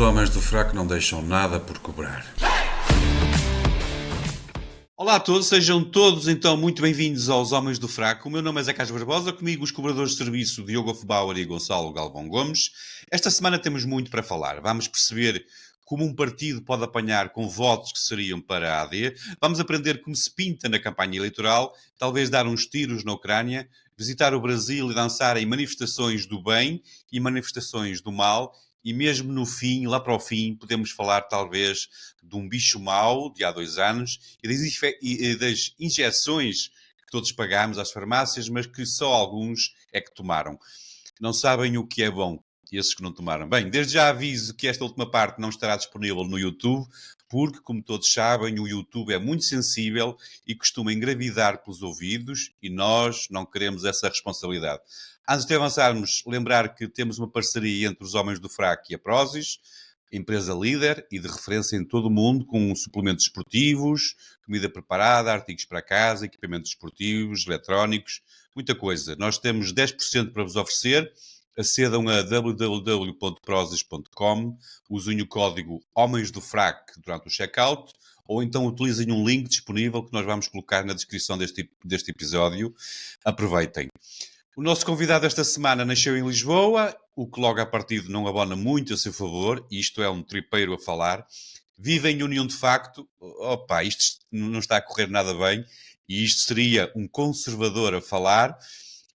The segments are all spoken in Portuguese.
homens do fraco não deixam nada por cobrar. Olá a todos, sejam todos então muito bem-vindos aos Homens do Fraco. O meu nome é Zé Carlos Barbosa, comigo os cobradores de serviço Diogo Hofbauer e Gonçalo Galvão Gomes. Esta semana temos muito para falar. Vamos perceber como um partido pode apanhar com votos que seriam para a AD. Vamos aprender como se pinta na campanha eleitoral, talvez dar uns tiros na Ucrânia, visitar o Brasil e dançar em manifestações do bem e manifestações do mal. E mesmo no fim, lá para o fim, podemos falar talvez de um bicho mau de há 2 anos e das injeções que todos pagámos às farmácias, mas que só alguns é que tomaram. Não sabem o que é bom, esses que não tomaram. Bem, desde já aviso que esta última parte não estará disponível no YouTube, porque, como todos sabem, o YouTube é muito sensível e costuma engravidar pelos ouvidos e nós não queremos essa responsabilidade. Antes de avançarmos, lembrar que temos uma parceria entre os Homens do Fraco e a Prozis, empresa líder e de referência em todo o mundo, com suplementos esportivos, comida preparada, artigos para casa, equipamentos esportivos, eletrónicos, muita coisa. Nós temos 10% para vos oferecer. Acedam a www.prozis.com, usem o código Homens do Fraco durante o checkout, ou então utilizem um link disponível que nós vamos colocar na descrição deste episódio. Aproveitem. O nosso convidado esta semana nasceu em Lisboa, o que logo a partido não abona muito a seu favor, e isto é um tripeiro a falar. Vive em união de facto, opa, isto não está a correr nada bem, e isto seria um conservador a falar.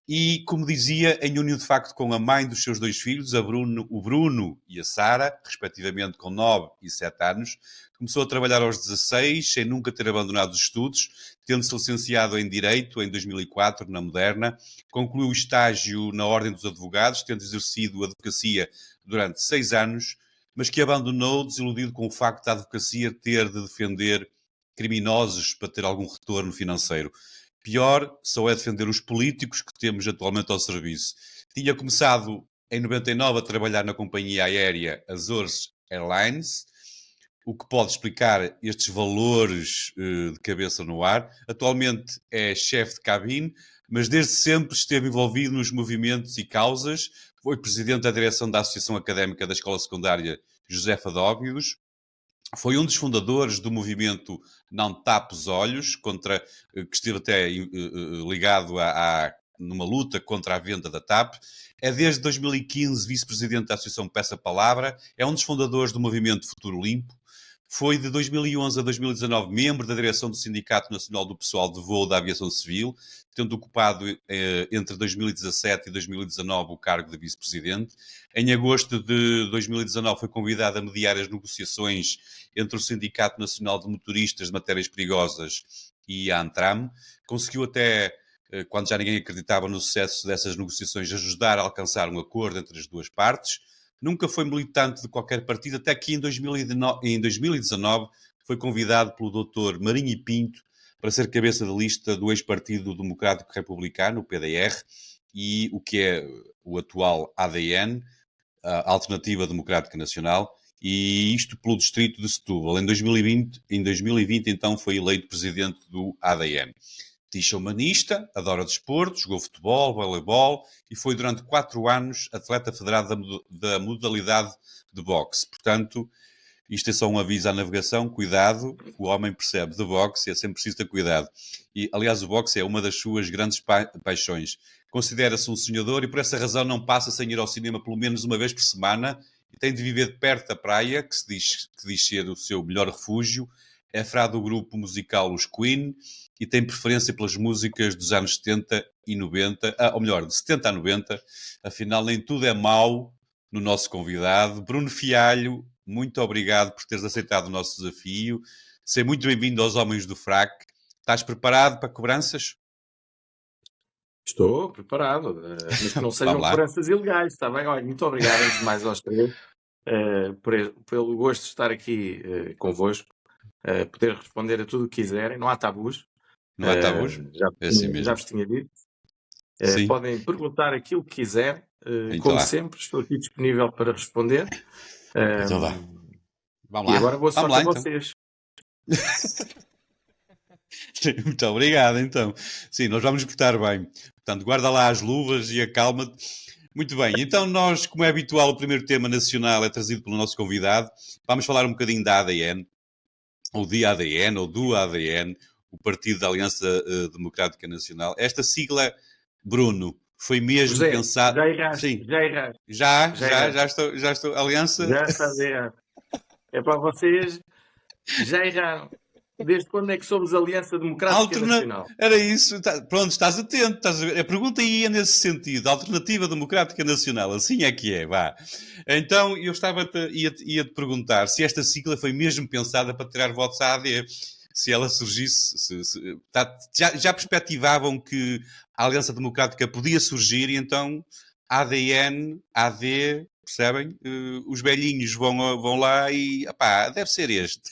E, como dizia, em união de facto com a mãe dos seus 2 filhos, o Bruno e a Sara, respectivamente com 9 e 7 anos, começou a trabalhar aos 16, sem nunca ter abandonado os estudos, tendo-se licenciado em Direito em 2004, na Moderna, concluiu o estágio na Ordem dos Advogados, tendo exercido a advocacia durante 6 anos, mas que abandonou, desiludido com o facto da advocacia ter de defender criminosos para ter algum retorno financeiro. Pior só é defender os políticos que temos atualmente ao serviço. Tinha começado em 99 a trabalhar na companhia aérea Azores Airlines, o que pode explicar estes valores de cabeça no ar. Atualmente é chefe de cabine, mas desde sempre esteve envolvido nos movimentos e causas. Foi presidente da direção da Associação Académica da Escola Secundária Josefa de Óbidos. Foi um dos fundadores do movimento Não Tape os Olhos, que esteve até ligado numa luta contra a venda da TAP. É desde 2015 vice-presidente da Associação Peça Palavra, é um dos fundadores do movimento Futuro Limpo. Foi de 2011 a 2019 membro da direção do Sindicato Nacional do Pessoal de Voo da Aviação Civil, tendo ocupado entre 2017 e 2019 o cargo de vice-presidente. Em agosto de 2019 foi convidado a mediar as negociações entre o Sindicato Nacional de Motoristas de Matérias Perigosas e a ANTRAM. Conseguiu até, quando já ninguém acreditava no sucesso dessas negociações, ajudar a alcançar um acordo entre as duas partes. Nunca foi militante de qualquer partido, até que em 2019 foi convidado pelo Dr. Marinho e Pinto para ser cabeça de lista do ex-Partido Democrático Republicano, o PDR, e o que é o atual ADN, a Alternativa Democrática Nacional, e isto pelo distrito de Setúbal. Em 2020 então foi eleito presidente do ADN. Diz-se humanista, adora desporto, jogou futebol, voleibol e foi durante 4 anos atleta federado da modalidade de boxe. Portanto, isto é só um aviso à navegação, cuidado, o homem percebe de boxe e é sempre preciso ter cuidado. E, aliás, o boxe é uma das suas grandes paixões. Considera-se um sonhador e por essa razão não passa sem ir ao cinema pelo menos uma vez por semana e tem de viver de perto da praia, que diz ser o seu melhor refúgio. É frade do grupo musical Os Queen e tem preferência pelas músicas dos anos 70 e 90, ou melhor, de 70 a 90. Afinal, nem tudo é mau no nosso convidado. Bruno Fialho, muito obrigado por teres aceitado o nosso desafio. Seja muito bem-vindo aos Homens do Fraco. Estás preparado para cobranças? Estou preparado, mas que não sejam cobranças ilegais, está bem? Olha, muito obrigado, antes de mais, aos três, pelo gosto de estar aqui convosco, poder responder a tudo o que quiserem, não há tabus. Não há tabus? É assim mesmo. Já vos tinha dito. Podem perguntar aquilo que quiserem, então como sempre, estou aqui disponível para responder. Então vá. Vamos lá. E agora boa sorte a vocês. Muito obrigado, então. Sim, nós vamos portar bem. Portanto, guarda lá as luvas e acalma-te. Muito bem, então nós, como é habitual, o primeiro tema nacional é trazido pelo nosso convidado. Vamos falar um bocadinho da ADN, ou de ADN, ou do ADN, o Partido da Aliança Democrática Nacional. Esta sigla, Bruno, foi mesmo José, pensado... já erraste, Sim, já erraste, já estou. Aliança... já estás a errar. É para vocês, já erraram. Desde quando é que somos Aliança Democrática Nacional? Era isso. Pronto, estás atento. Estás a ver. A pergunta ia nesse sentido. Alternativa Democrática Nacional. Assim é que é, vá. Então, eu ia-te perguntar se esta sigla foi mesmo pensada para tirar votos à AD. Se ela surgisse... já perspectivavam que a Aliança Democrática podia surgir e então ADN, AD... Percebem? Os velhinhos vão lá e... Opá, deve ser este.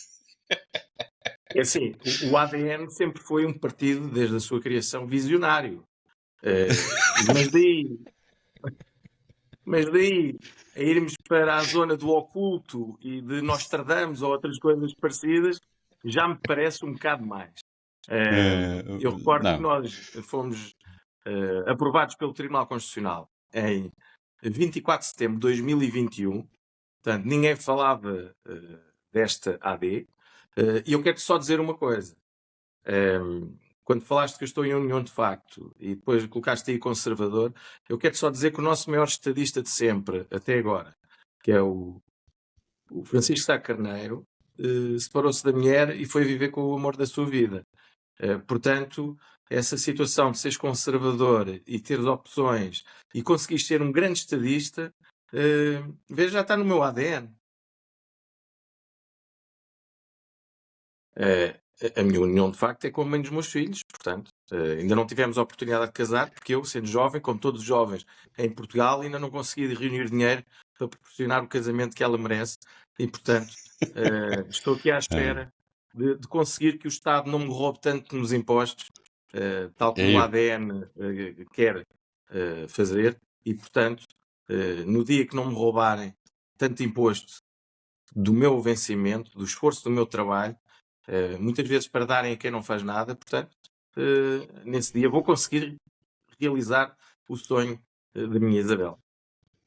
É assim, o ADN sempre foi um partido, desde a sua criação, visionário. Mas daí a irmos para a zona do oculto e de Nostradamus ou outras coisas parecidas, já me parece um bocado mais. Eu recordo que Não. nós fomos aprovados pelo Tribunal Constitucional em 24 de setembro de 2021. Portanto, ninguém falava desta AD. E eu quero só dizer uma coisa. Quando falaste que eu estou em união de facto e depois colocaste aí conservador, eu quero só dizer que o nosso maior estadista de sempre, até agora, que é o Francisco Sá Carneiro, separou-se da mulher e foi viver com o amor da sua vida. Portanto, essa situação de seres conservador e teres opções e conseguires ser um grande estadista, veja, já está no meu ADN. A minha união de facto é com a mãe dos meus filhos, portanto, ainda não tivemos a oportunidade de casar, porque eu, sendo jovem, como todos os jovens em Portugal, ainda não consegui reunir dinheiro para proporcionar o casamento que ela merece e, portanto, estou aqui à espera de conseguir que o Estado não me roube tanto nos impostos, tal como o ADN quer fazer, e, portanto, no dia que não me roubarem tanto imposto do meu vencimento, do esforço do meu trabalho, muitas vezes para darem a quem não faz nada, portanto, nesse dia vou conseguir realizar o sonho da minha Isabel.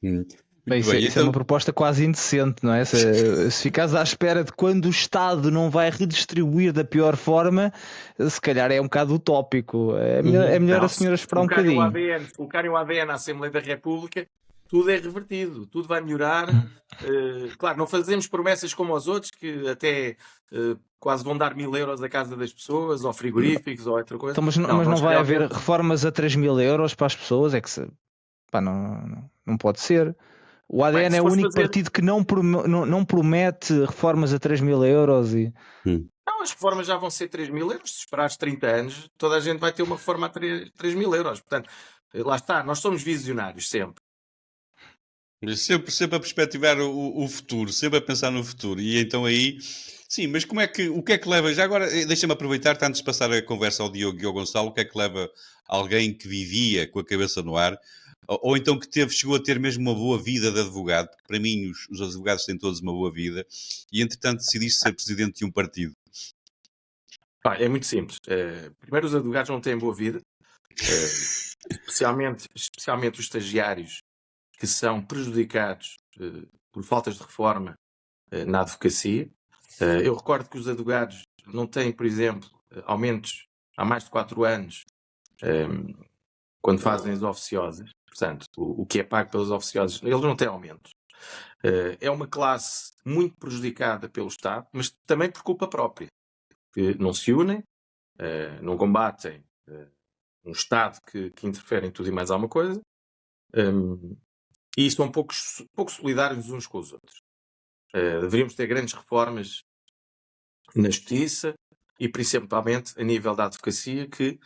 Bem, isso então... é uma proposta quase indecente, não é? Se ficares à espera de quando o Estado não vai redistribuir da pior forma, se calhar é um bocado utópico. É melhor a senhora esperar um bocadinho. Se colocarem o ADN à Assembleia da República, tudo é revertido, tudo vai melhorar. Claro, não fazemos promessas como aos outros, que até quase vão dar 1.000 euros à casa das pessoas, ou frigoríficos, ou outra coisa. Então, mas não vai haver reformas a 3.000 euros para as pessoas? É que não pode ser. O ADN é o único partido que não promete reformas a 3.000 euros. Não, as reformas já vão ser 3.000 euros. Se esperares 30 anos, toda a gente vai ter uma reforma a 3.000 euros. Portanto, lá está, nós somos visionários sempre. Sempre a perspectivar o futuro, sempre a pensar no futuro. E então aí, sim, mas o que é que leva, já agora deixa-me aproveitar, antes de passar a conversa ao Diogo e ao Gonçalo, o que é que leva alguém que vivia com a cabeça no ar, ou então que chegou a ter mesmo uma boa vida de advogado, porque para mim os advogados têm todos uma boa vida, e entretanto decidiste ser presidente de um partido? É muito simples. Primeiro, os advogados não têm boa vida, especialmente os estagiários, que são prejudicados por faltas de reforma na advocacia. Eu recordo que os advogados não têm, por exemplo, aumentos há mais de 4 anos quando fazem as oficiosas. Portanto, o que é pago pelas oficiosas, eles não têm aumentos. É uma classe muito prejudicada pelo Estado, mas também por culpa própria. Que não se unem, não combatem um Estado que interfere em tudo e mais alguma coisa. E são pouco solidários uns com os outros. Deveríamos ter grandes reformas na justiça e principalmente a nível da advocacia, que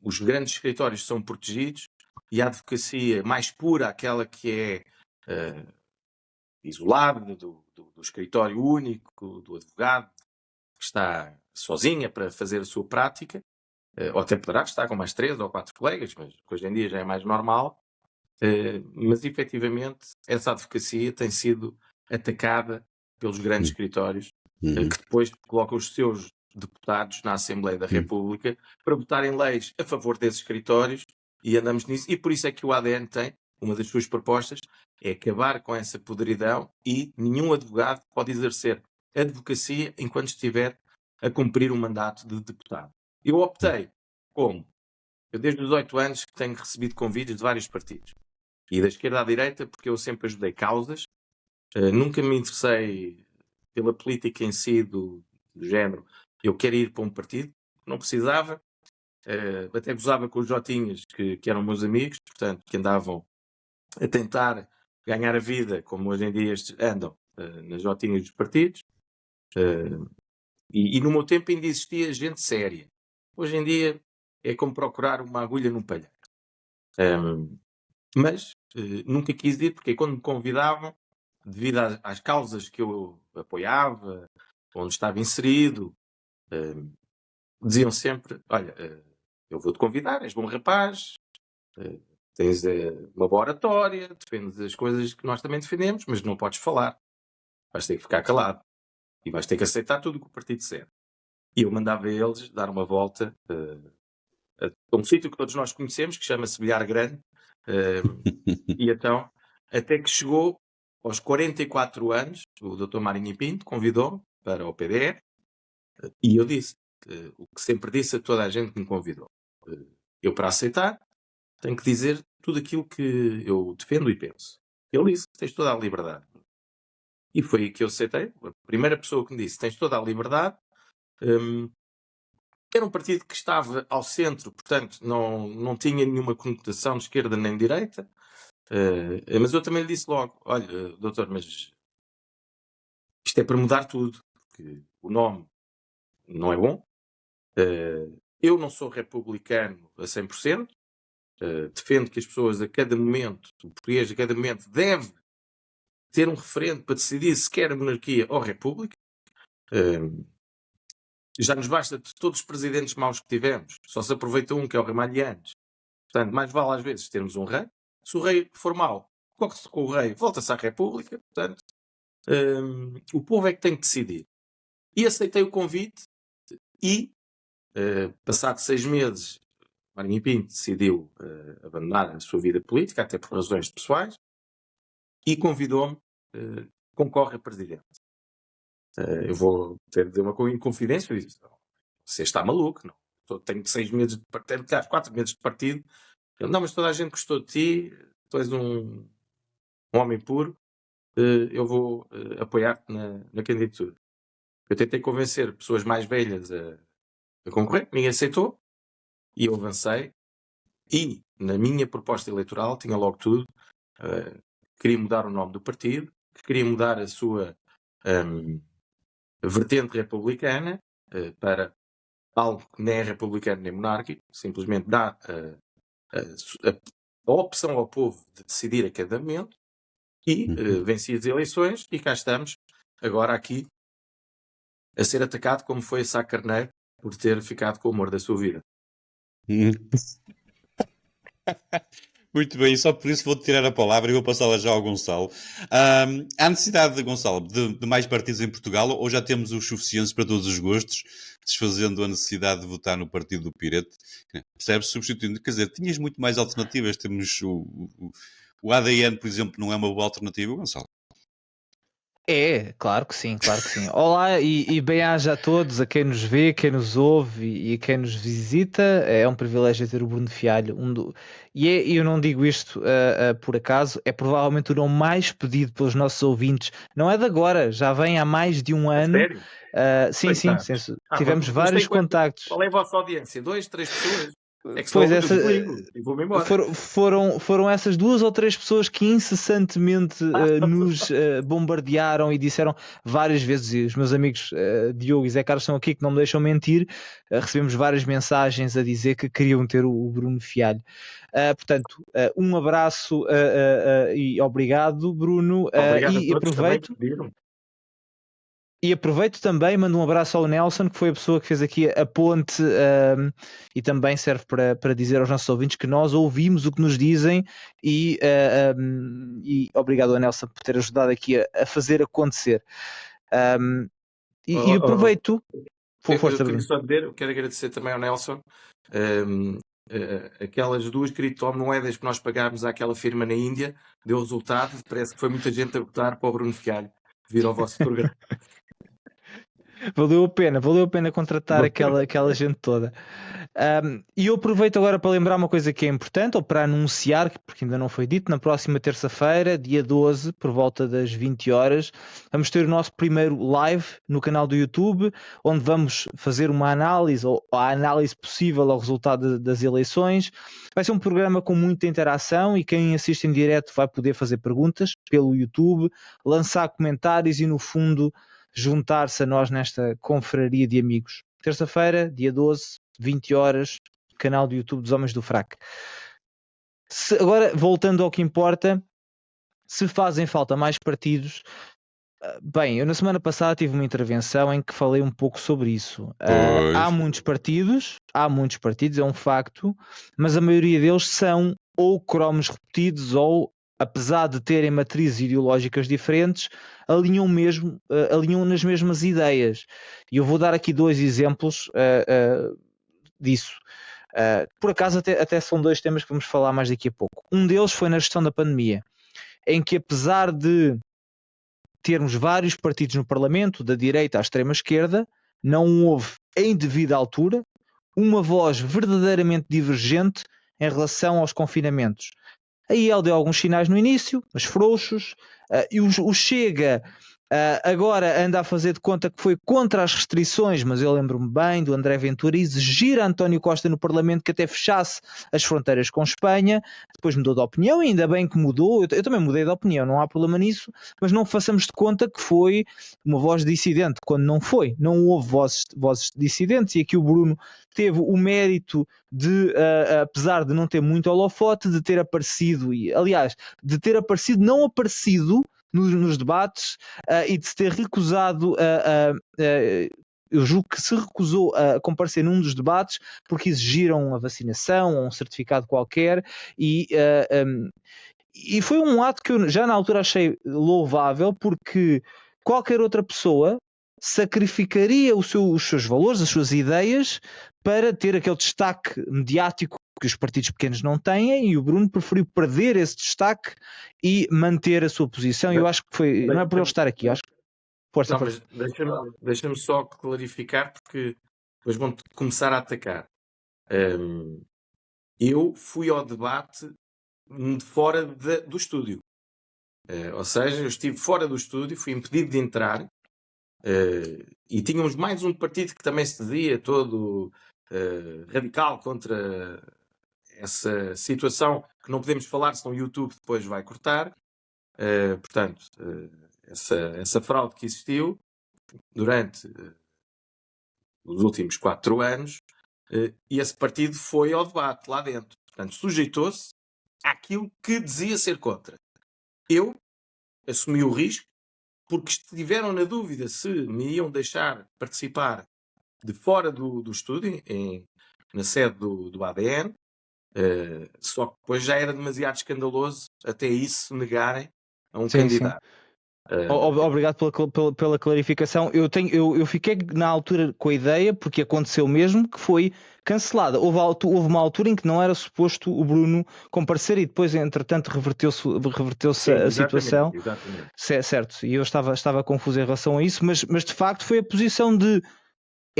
os grandes escritórios são protegidos e a advocacia mais pura, aquela que é isolada do escritório único, do advogado, que está sozinha para fazer a sua prática, ou até poderá estar com mais 3 ou 4 colegas, mas hoje em dia já é mais normal. Mas efetivamente essa advocacia tem sido atacada pelos grandes escritórios que depois colocam os seus deputados na Assembleia da República para votarem leis a favor desses escritórios, e andamos nisso, e por isso é que o ADN tem uma das suas propostas é acabar com essa podridão e nenhum advogado pode exercer advocacia enquanto estiver a cumprir um mandato de deputado. Eu optei como? Eu desde os 18 anos que tenho recebido convites de vários partidos. E da esquerda à direita, porque eu sempre ajudei causas. Nunca me interessei pela política em si do género. Eu quero ir para um partido. Não precisava. Até gozava com os Jotinhas, que eram meus amigos, portanto, que andavam a tentar ganhar a vida, como hoje em dia estes andam, nas Jotinhas dos partidos. E no meu tempo ainda existia gente séria. Hoje em dia é como procurar uma agulha num palheiro. Mas nunca quis ir, porque quando me convidavam, devido às causas que eu apoiava, onde estava inserido, diziam sempre, olha, eu vou-te convidar, és bom rapaz, tens uma boa oratória, defendes as coisas que nós também defendemos, mas não podes falar. Vais ter que ficar calado. E vais ter que aceitar tudo o que o partido disser. E eu mandava eles dar uma volta a um sítio que todos nós conhecemos, que chama-se Bilhar Grande. E então, até que chegou aos 44 anos, o Dr. Marinho Pinto convidou-me para o PDR, e eu disse o que sempre disse a toda a gente que me convidou. Eu, para aceitar, tenho que dizer tudo aquilo que eu defendo e penso. Ele disse, tens toda a liberdade. E foi aí que eu aceitei. A primeira pessoa que me disse, tens toda a liberdade. Era um partido que estava ao centro, portanto, não tinha nenhuma conotação de esquerda nem de direita. Mas eu também lhe disse logo, olha, doutor, mas isto é para mudar tudo, porque o nome não é bom. Eu não sou republicano a 100%. Defendo que as pessoas a cada momento, o português a cada momento deve ter um referendo para decidir se quer a monarquia ou a república. Já nos basta de todos os presidentes maus que tivemos. Só se aproveita um, que é o Ramalhianes. Portanto, mais vale às vezes termos um rei. Se o rei for mau, corre-se com o rei, volta-se à república. Portanto, o povo é que tem que decidir. E aceitei o convite e, passado 6 meses, Marinho Pinto decidiu abandonar a sua vida política, até por razões pessoais, e convidou-me, concorre a presidente. Eu vou ter de uma inconfidência e disse, você está maluco, não? Tenho 6 meses de partido, 4 meses de partido. Ele, não, mas toda a gente gostou de ti, tu és um homem puro, eu vou apoiar-te na candidatura. Eu tentei convencer pessoas mais velhas a concorrer, ninguém aceitou, e eu avancei, e na minha proposta eleitoral tinha logo tudo, queria mudar o nome do partido, queria mudar a sua vertente republicana para algo que nem é republicano nem monárquico, simplesmente dá a opção ao povo de decidir a cada momento, e venci as eleições, e cá estamos agora aqui a ser atacado como foi a Sá Carneiro por ter ficado com o amor da sua vida. Muito bem, só por isso vou-te tirar a palavra e vou passá-la já ao Gonçalo. Há necessidade, Gonçalo, de mais partidos em Portugal, ou já temos os suficientes para todos os gostos, desfazendo a necessidade de votar no partido do Pirete? Percebes? Substituindo. Quer dizer, tinhas muito mais alternativas. Temos o ADN, por exemplo, não é uma boa alternativa, Gonçalo? É, claro que sim, claro que sim. Olá e bem-aja a todos, a quem nos vê, quem nos ouve e a quem nos visita. É um privilégio ter o Bruno Fialho. E eu não digo isto por acaso, é provavelmente o nome mais pedido pelos nossos ouvintes. Não é de agora, já vem há mais de um ano. Sério? Sim, tivemos vários contactos. Qual é a vossa audiência? 2, 3 pessoas? É que Pois e vou-me embora. Foram essas 2 ou 3 pessoas que incessantemente nos bombardearam e disseram várias vezes, e os meus amigos Diogo e Zé Carlos estão aqui que não me deixam mentir, recebemos várias mensagens a dizer que queriam ter o Bruno Fialho. Portanto, um abraço e obrigado, Bruno. Obrigado E a todos aproveito. E aproveito também, mando um abraço ao Nelson, que foi a pessoa que fez aqui a ponte, e também serve para dizer aos nossos ouvintes que nós ouvimos o que nos dizem e obrigado ao Nelson por ter ajudado aqui a fazer acontecer. E aproveito... Eu quero agradecer também ao Nelson. aquelas 2 criptomoedas que nós pagámos àquela firma na Índia, deu resultado, parece que foi muita gente a votar para o Bruno Fialho vir ao vosso programa. Valeu a pena contratar aquela gente toda. E eu aproveito agora para lembrar uma coisa que é importante, ou para anunciar, porque ainda não foi dito, na próxima terça-feira, dia 12, por volta das 20 horas, vamos ter o nosso primeiro live no canal do YouTube, onde vamos fazer uma análise, ou a análise possível ao resultado das eleições. Vai ser um programa com muita interação e quem assiste em direto vai poder fazer perguntas pelo YouTube, lançar comentários e, no fundo, juntar-se a nós nesta confraria de amigos. Terça-feira, dia 12, 20 horas, canal do YouTube dos Homens do Frac. Agora, voltando ao que importa, se fazem falta mais partidos, bem, eu na semana passada tive uma intervenção em que falei um pouco sobre isso. Há muitos partidos, é um facto, mas a maioria deles são ou cromos repetidos ou, apesar de terem matrizes ideológicas diferentes, alinham nas mesmas ideias. E eu vou dar aqui 2 exemplos disso. Por acaso até são 2 temas que vamos falar mais daqui a pouco. Um deles foi na gestão da pandemia, em que apesar de termos vários partidos no Parlamento, da direita à extrema-esquerda, não houve, em devida altura, uma voz verdadeiramente divergente em relação aos confinamentos. A IEL deu alguns sinais no início, mas frouxos, e o Chega agora anda a fazer de conta que foi contra as restrições, mas eu lembro-me bem do André Ventura exigir a António Costa no Parlamento que até fechasse as fronteiras com Espanha. Depois mudou de opinião, e ainda bem que mudou. Eu também mudei de opinião, não há problema nisso, mas não façamos de conta que foi uma voz dissidente, quando não foi. Não houve vozes dissidentes, e aqui o Bruno teve o mérito de, apesar de não ter muito holofote, de ter aparecido, e aliás, de ter aparecido, não aparecido nos debates, e de se ter recusado eu julgo que se recusou a comparecer num dos debates porque exigiram a vacinação ou um certificado qualquer, e foi um ato que eu já na altura achei louvável, porque qualquer outra pessoa sacrificaria os seus valores, as suas ideias, para ter aquele destaque mediático que os partidos pequenos não têm, e o Bruno preferiu perder esse destaque e manter a sua posição. Eu acho que foi, não é por ele estar aqui, acho que força. Não, mas deixa-me só clarificar, porque depois vão começar a atacar. Eu fui ao debate fora do estúdio, ou seja, eu estive fora do estúdio, fui impedido de entrar, e tínhamos mais um partido que também se dizia todo radical contra essa situação, que não podemos falar, senão o YouTube depois vai cortar. Portanto, essa fraude que existiu durante os últimos 4 anos, e esse partido foi ao debate lá dentro. Portanto, sujeitou-se àquilo que dizia ser contra. Eu assumi o risco, porque estiveram na dúvida se me iam deixar participar de fora do estúdio, na sede do ADN, só que depois já era demasiado escandaloso até isso negarem a um candidato. Obrigado pela clarificação. Eu fiquei na altura com a ideia, porque aconteceu mesmo, que foi cancelada. Houve uma altura em que não era suposto o Bruno comparecer, e depois, entretanto, reverteu-se a situação. Exatamente. Certo, e eu estava confuso em relação a isso, mas de facto foi a posição de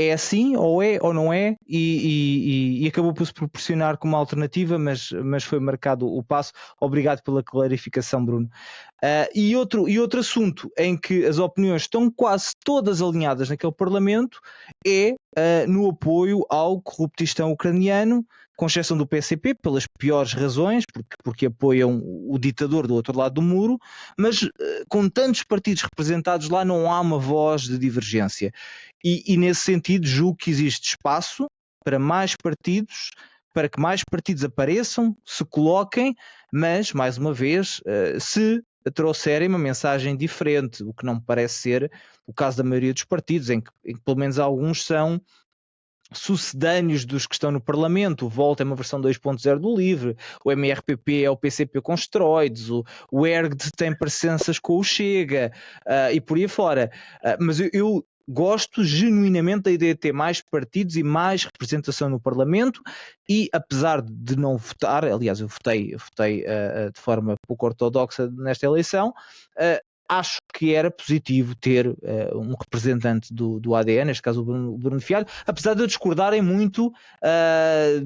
é assim, ou é, ou não é, e acabou por se proporcionar como alternativa, mas foi marcado o passo. Obrigado pela clarificação, Bruno. E outro assunto em que as opiniões estão quase todas alinhadas naquele Parlamento é no apoio ao corruptistão ucraniano, com exceção do PCP, pelas piores razões, porque apoiam o ditador do outro lado do muro, mas com tantos partidos representados lá não há uma voz de divergência. E nesse sentido julgo que existe espaço para mais partidos, para que mais partidos apareçam, se coloquem, mas, mais uma vez, se trouxerem uma mensagem diferente, o que não me parece ser o caso da maioria dos partidos, em que pelo menos alguns são sucedâneos dos que estão no Parlamento. O Volt é uma versão 2.0 do LIVRE, o MRPP é o PCP com esteroides, o ERGD tem parecenças com o Chega, e por aí fora. Mas eu gosto genuinamente da ideia de ter mais partidos e mais representação no Parlamento, e apesar de não votar, aliás, eu votei de forma pouco ortodoxa nesta eleição, acho que era positivo ter um representante do ADN, neste caso o Bruno Fialho, apesar de eu discordarem muito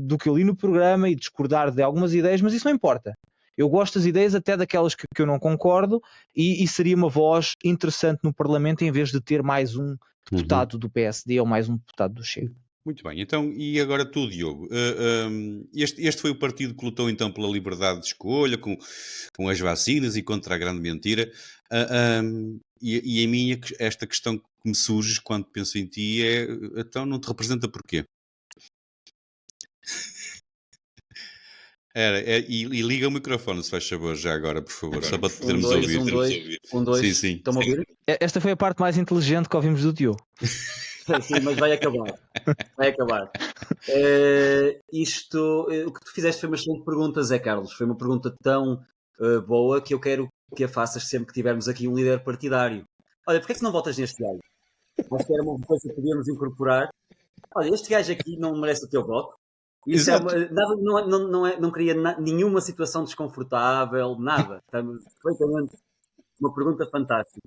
do que eu li no programa e discordar de algumas ideias, mas isso não importa. Eu gosto das ideias, até daquelas que eu não concordo, e seria uma voz interessante no Parlamento em vez de ter mais um deputado do PSD ou mais um deputado do Chega. Muito bem, então, e agora tu, Diogo? Este foi o partido que lutou então pela liberdade de escolha, com as vacinas e contra a grande mentira. E a minha, esta questão que me surge quando penso em ti é: então não te representa porquê? E liga o microfone, se faz favor, já agora, por favor, só para podermos ouvir. Um, dois. Sim, sim. Estão a ouvir? Esta foi a parte mais inteligente que ouvimos do Diogo. Sim, mas vai acabar. Vai acabar. O que tu fizeste foi uma excelente pergunta, Zé Carlos. Foi uma pergunta tão boa que eu quero que a faças sempre que tivermos aqui um líder partidário. Olha, porquê é que não votas neste gajo? Acho que era uma coisa que podíamos incorporar. Olha, este gajo aqui não merece o teu voto. Isso não cria nenhuma situação desconfortável, nada. Estamos perfeitamente. Uma pergunta fantástica.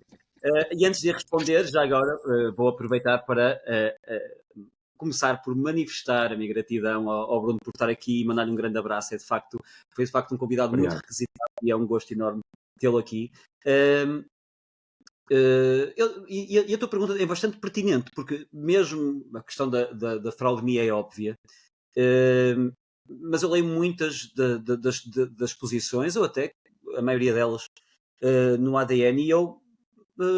E antes de responder, já agora vou aproveitar para começar por manifestar a minha gratidão ao Bruno por estar aqui e mandar-lhe um grande abraço. Foi de facto um convidado muito requisitado e é um gosto enorme tê-lo aqui. E a tua pergunta é bastante pertinente, porque mesmo a questão da fraudemia é óbvia, mas eu leio muitas das posições, ou até a maioria delas, no ADN, e eu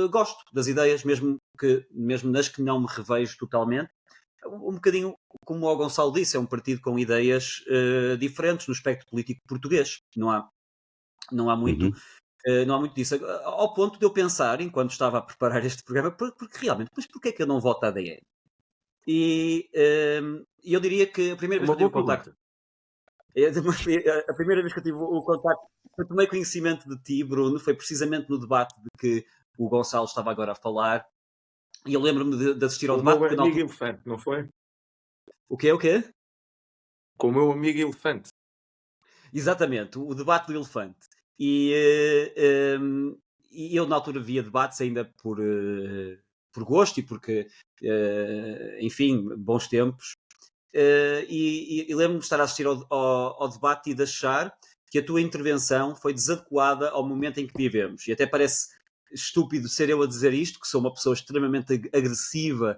gosto das ideias, mesmo nas que não me revejo totalmente. Um bocadinho como o Gonçalo disse, é um partido com ideias diferentes no espectro político português. Não há muito disso. Ao ponto de eu pensar, enquanto estava a preparar este programa, porque realmente, mas porquê é que eu não voto ADN? E eu diria que a primeira vez que eu tive o contacto, eu tomei conhecimento de ti, Bruno, foi precisamente no debate de que o Gonçalo estava agora a falar, e eu lembro-me de assistir ao debate. Com o meu amigo Elefante, não foi? O quê? Com o meu amigo Elefante. Exatamente, o debate do elefante. E eu na altura via debates ainda por gosto e porque, enfim, bons tempos. E lembro-me de estar a assistir ao debate e de achar que a tua intervenção foi desadequada ao momento em que vivemos. E até parece estúpido ser eu a dizer isto, que sou uma pessoa extremamente agressiva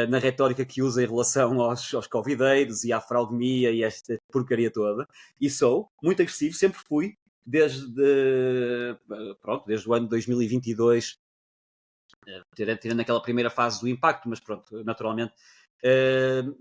na retórica que usa em relação aos covideiros e à fraudemia e esta porcaria toda. E sou muito agressivo, sempre fui, desde o ano 2022, tirando aquela primeira fase do impacto, mas pronto, naturalmente,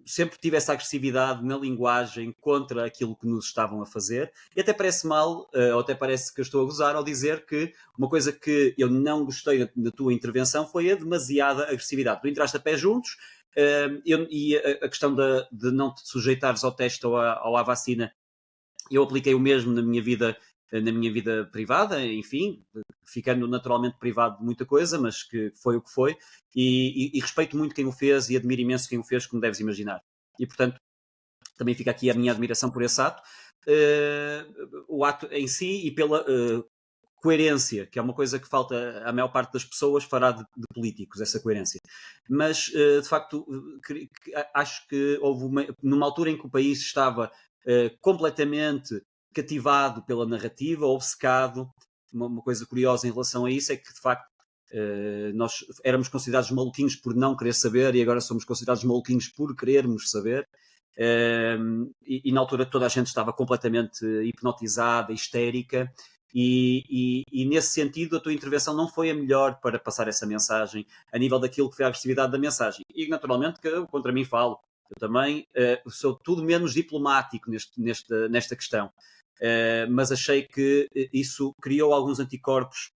sempre tive essa agressividade na linguagem contra aquilo que nos estavam a fazer, e até parece mal, ou até parece que eu estou a gozar ao dizer que uma coisa que eu não gostei da tua intervenção foi a demasiada agressividade. Tu entraste a pé juntos, e a questão de não te sujeitares ao teste ou à vacina, eu apliquei o mesmo na minha vida privada, enfim, ficando naturalmente privado de muita coisa, mas que foi o que foi, e respeito muito quem o fez e admiro imenso quem o fez, como deves imaginar. E, portanto, também fica aqui a minha admiração por esse ato. O ato em si e pela coerência, que é uma coisa que falta à maior parte das pessoas, fará de políticos, essa coerência. Mas, de facto, acho que houve numa altura em que o país estava completamente cativado pela narrativa, obcecado. Uma coisa curiosa em relação a isso é que, de facto, nós éramos considerados maluquinhos por não querer saber e agora somos considerados maluquinhos por querermos saber. E na altura toda a gente estava completamente hipnotizada, histérica, e nesse sentido a tua intervenção não foi a melhor para passar essa mensagem a nível daquilo que foi a agressividade da mensagem. E naturalmente que eu contra mim falo. Eu também sou tudo menos diplomático nesta questão. Mas achei que isso criou alguns anticorpos,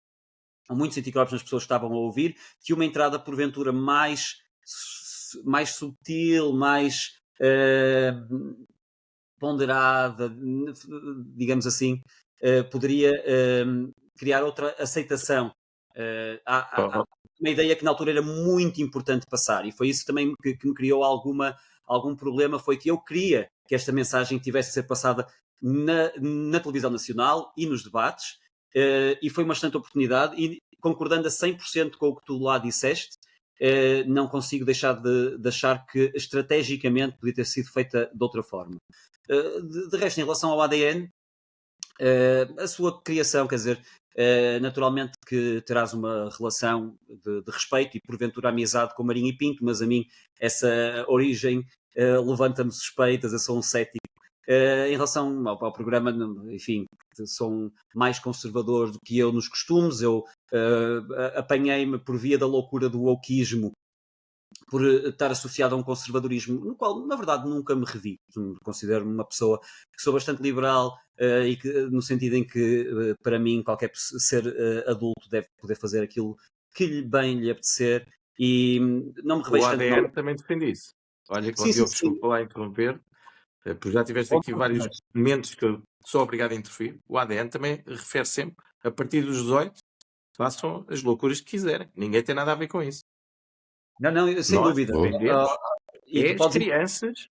muitos anticorpos nas pessoas que estavam a ouvir, que uma entrada porventura mais sutil, mais ponderada, digamos assim, poderia criar outra aceitação. uma ideia que na altura era muito importante passar, e foi isso também que me criou algum problema, foi que eu queria que esta mensagem tivesse de ser passada na televisão nacional e nos debates, e foi uma excelente oportunidade, e concordando a 100% com o que tu lá disseste, não consigo deixar de achar que estrategicamente podia ter sido feita de outra forma. De resto, em relação ao ADN, a sua criação, quer dizer, naturalmente que terás uma relação de respeito e porventura amizade com Marinho e Pinto, mas a mim essa origem levanta-me suspeitas, eu sou um cético. Em relação ao programa, enfim, são mais conservadores do que eu nos costumes, eu apanhei-me por via da loucura do wokeismo, por estar associado a um conservadorismo no qual, na verdade, nunca me revi. Considero-me uma pessoa que sou bastante liberal, e que, no sentido em que, para mim, qualquer ser adulto deve poder fazer aquilo que bem lhe apetecer, e não me revejo O tanto... ADN também defende isso. Olha, Sim, Diogo, sim. desculpa lá interromper, porque já tiveste aqui vários momentos que eu sou obrigado a interferir. O ADN também refere sempre, a partir dos 18, façam as loucuras que quiserem. Ninguém tem nada a ver com isso. Não, sem Nós dúvida. defendemos E tu as podes... crianças.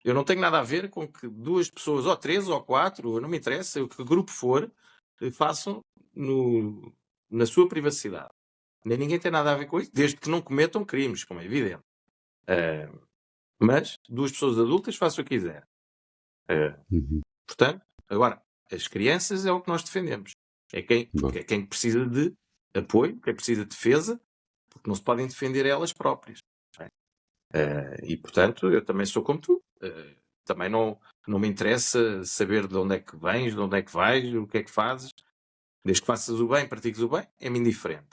Eu não tenho nada a ver com que 2 pessoas, ou 3 ou 4, não me interessa, o que grupo for, façam na sua privacidade. Nem ninguém tem nada a ver com isso, desde que não cometam crimes, como é evidente. Mas 2 pessoas adultas façam o que quiserem. Portanto, agora, as crianças é o que nós defendemos. É quem precisa de apoio, quem precisa de defesa, porque não se podem defender elas próprias. E, portanto, eu também sou como tu. Também não me interessa saber de onde é que vens, de onde é que vais, o que é que fazes. Desde que faças o bem, pratiques o bem, é-me indiferente.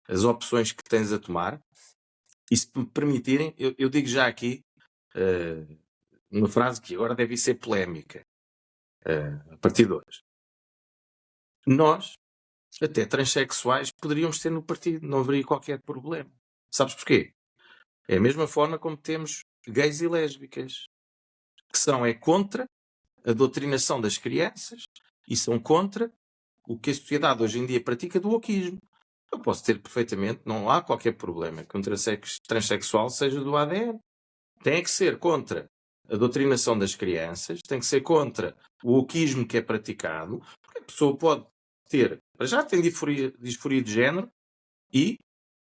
As opções que tens a tomar, e se me permitirem, eu digo já aqui uma frase que agora deve ser polémica, a partir de hoje. Nós, até transexuais, poderíamos ter no partido, não haveria qualquer problema. Sabes porquê? É a mesma forma como temos gays e lésbicas, que são contra a doutrinação das crianças e são contra o que a sociedade hoje em dia pratica do wokeismo. Eu posso ter perfeitamente, não há qualquer problema que um transexual seja do ADN. Tem que ser contra a doutrinação das crianças, tem que ser contra o wokeismo que é praticado, porque a pessoa pode ter, já tem disforia de género e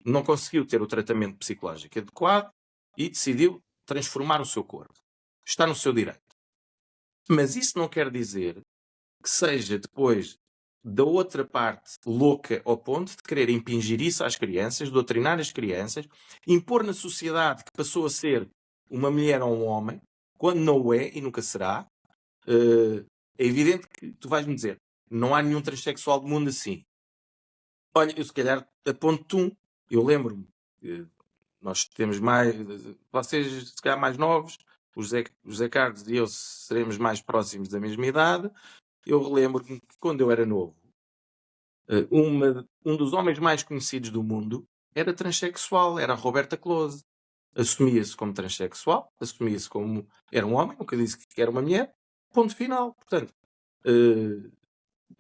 não conseguiu ter o tratamento psicológico adequado e decidiu transformar o seu corpo. Está no seu direito. Mas isso não quer dizer que seja depois da outra parte louca ao ponto de querer impingir isso às crianças, doutrinar as crianças, impor na sociedade que passou a ser uma mulher ou um homem, quando não o é e nunca será. É evidente que tu vais-me dizer, não há nenhum transexual do mundo assim. Olha, eu se calhar aponto um. Eu lembro-me, nós temos mais, vocês se calhar mais novos, o José Carlos e eu seremos mais próximos da mesma idade. Eu relembro-me que quando eu era novo, um dos homens mais conhecidos do mundo era transexual, era a Roberta Close. Assumia-se como transexual, assumia-se como era um homem, nunca disse que era uma mulher, ponto final. Portanto,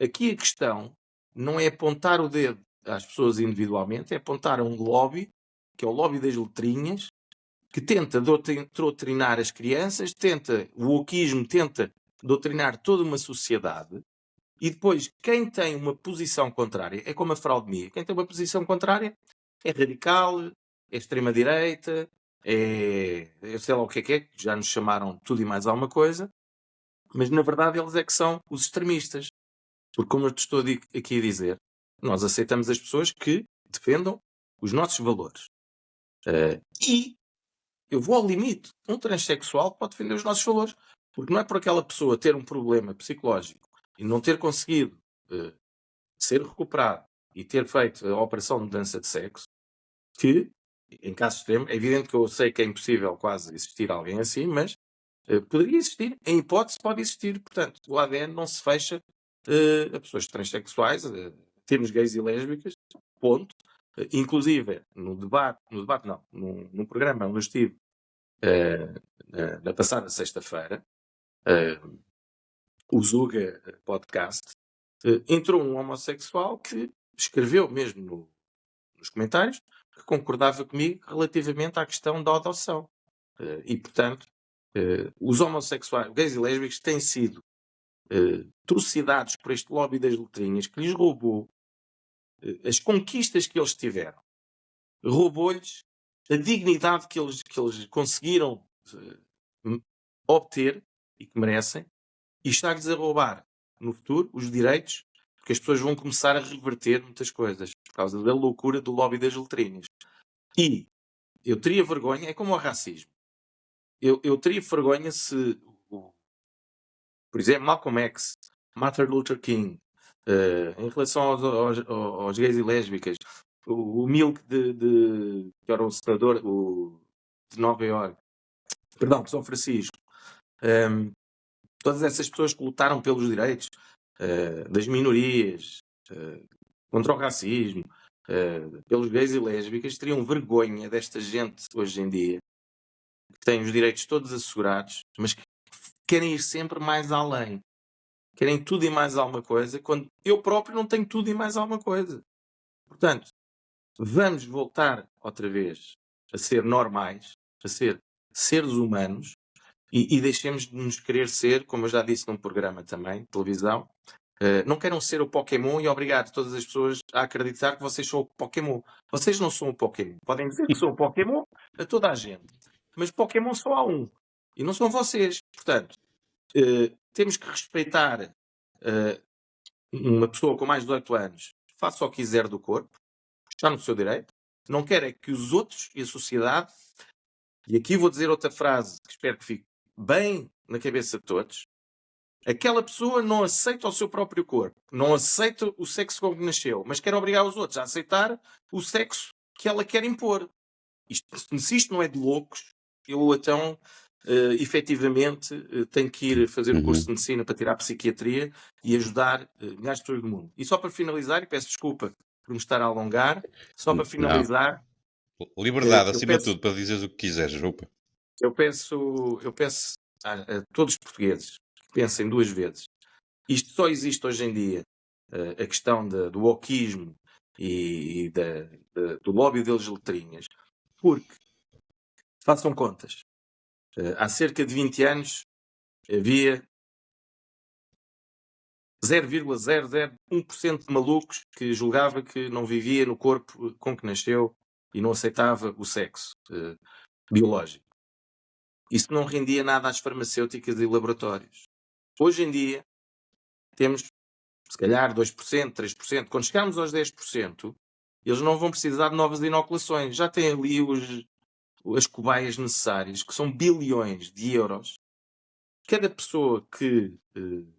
aqui a questão não é apontar o dedo às pessoas individualmente, é apontar a um lobby, que é o lobby das letrinhas, que tenta doutrinar as crianças, o wokeismo tenta doutrinar toda uma sociedade, e depois quem tem uma posição contrária, é como a fraudemia, quem tem uma posição contrária é radical, é extrema-direita, é sei lá o que é, já nos chamaram tudo e mais alguma coisa, mas na verdade eles é que são os extremistas. Porque como eu te estou aqui a dizer, nós aceitamos as pessoas que defendam os nossos valores. E eu vou ao limite. Um transexual pode defender os nossos valores. Porque não é por aquela pessoa ter um problema psicológico e não ter conseguido ser recuperado e ter feito a operação de mudança de sexo que, em caso extremo, é evidente que eu sei que é impossível quase existir alguém assim, mas poderia existir. Em hipótese pode existir. Portanto, o ADN não se fecha a pessoas transexuais, temos gays e lésbicas, ponto. Inclusive, num programa onde eu estive na passada sexta-feira, o Zuga Podcast, entrou um homossexual que escreveu mesmo nos comentários que concordava comigo relativamente à questão da adoção. E, portanto, os homossexuais, gays e lésbicos, têm sido trucidados por este lobby das letrinhas que lhes roubou as conquistas que eles tiveram. Roubou-lhes a dignidade que eles conseguiram obter e que merecem, e está-lhes a roubar no futuro os direitos, porque as pessoas vão começar a reverter muitas coisas por causa da loucura do lobby das letrinhas. E eu teria vergonha, é como o racismo. Eu teria vergonha se, por exemplo, Malcolm X, Martin Luther King, em relação aos gays e lésbicas, o Milk que era o senador de Nova Iorque, perdão, de São Francisco, todas essas pessoas que lutaram pelos direitos das minorias, contra o racismo, pelos gays e lésbicas, teriam vergonha desta gente hoje em dia, que tem os direitos todos assegurados, mas que querem ir sempre mais além. Querem tudo e mais alguma coisa, quando eu próprio não tenho tudo e mais alguma coisa. Portanto, vamos voltar outra vez a ser normais, a ser seres humanos, e deixemos de nos querer ser, como eu já disse num programa também, televisão, não queiram ser o Pokémon e obrigar todas as pessoas a acreditar que vocês são o Pokémon. Vocês não são o Pokémon. Podem dizer que são o Pokémon a toda a gente. Mas Pokémon só há um. E não são vocês. Portanto, temos que respeitar uma pessoa com mais de 18 anos. Faça o que quiser do corpo. Está no seu direito. Não quer é que os outros e a sociedade, e aqui vou dizer outra frase que espero que fique bem na cabeça de todos, aquela pessoa não aceita o seu próprio corpo, não aceita o sexo com que nasceu, mas quer obrigar os outros a aceitar o sexo que ela quer impor. Se isto não é de loucos, eu então, efetivamente, tenho que ir fazer o curso de medicina para tirar a psiquiatria e ajudar milhares de pessoas do mundo. E só para finalizar, e peço desculpa por me estar a alongar, só para finalizar... Liberdade, acima de tudo, para dizeres o que quiseres, roupa. Eu peço a todos os portugueses que pensem duas vezes. Isto só existe hoje em dia, a questão do wokeismo e do lobby deles letrinhas, porque, façam contas, há cerca de 20 anos havia 0,001% de malucos que julgava que não vivia no corpo com que nasceu e não aceitava o sexo biológico. Isso não rendia nada às farmacêuticas e laboratórios. Hoje em dia, temos, se calhar, 2%, 3%. Quando chegarmos aos 10%, eles não vão precisar de novas inoculações. Já têm ali as cobaias necessárias, que são bilhões de euros. Cada pessoa que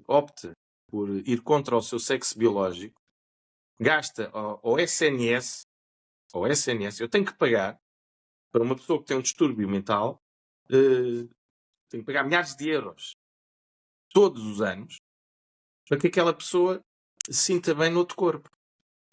opta por ir contra o seu sexo biológico gasta ao SNS, eu tenho que pagar, para uma pessoa que tem um distúrbio mental, tenho que pagar milhares de euros todos os anos para que aquela pessoa se sinta bem no outro corpo.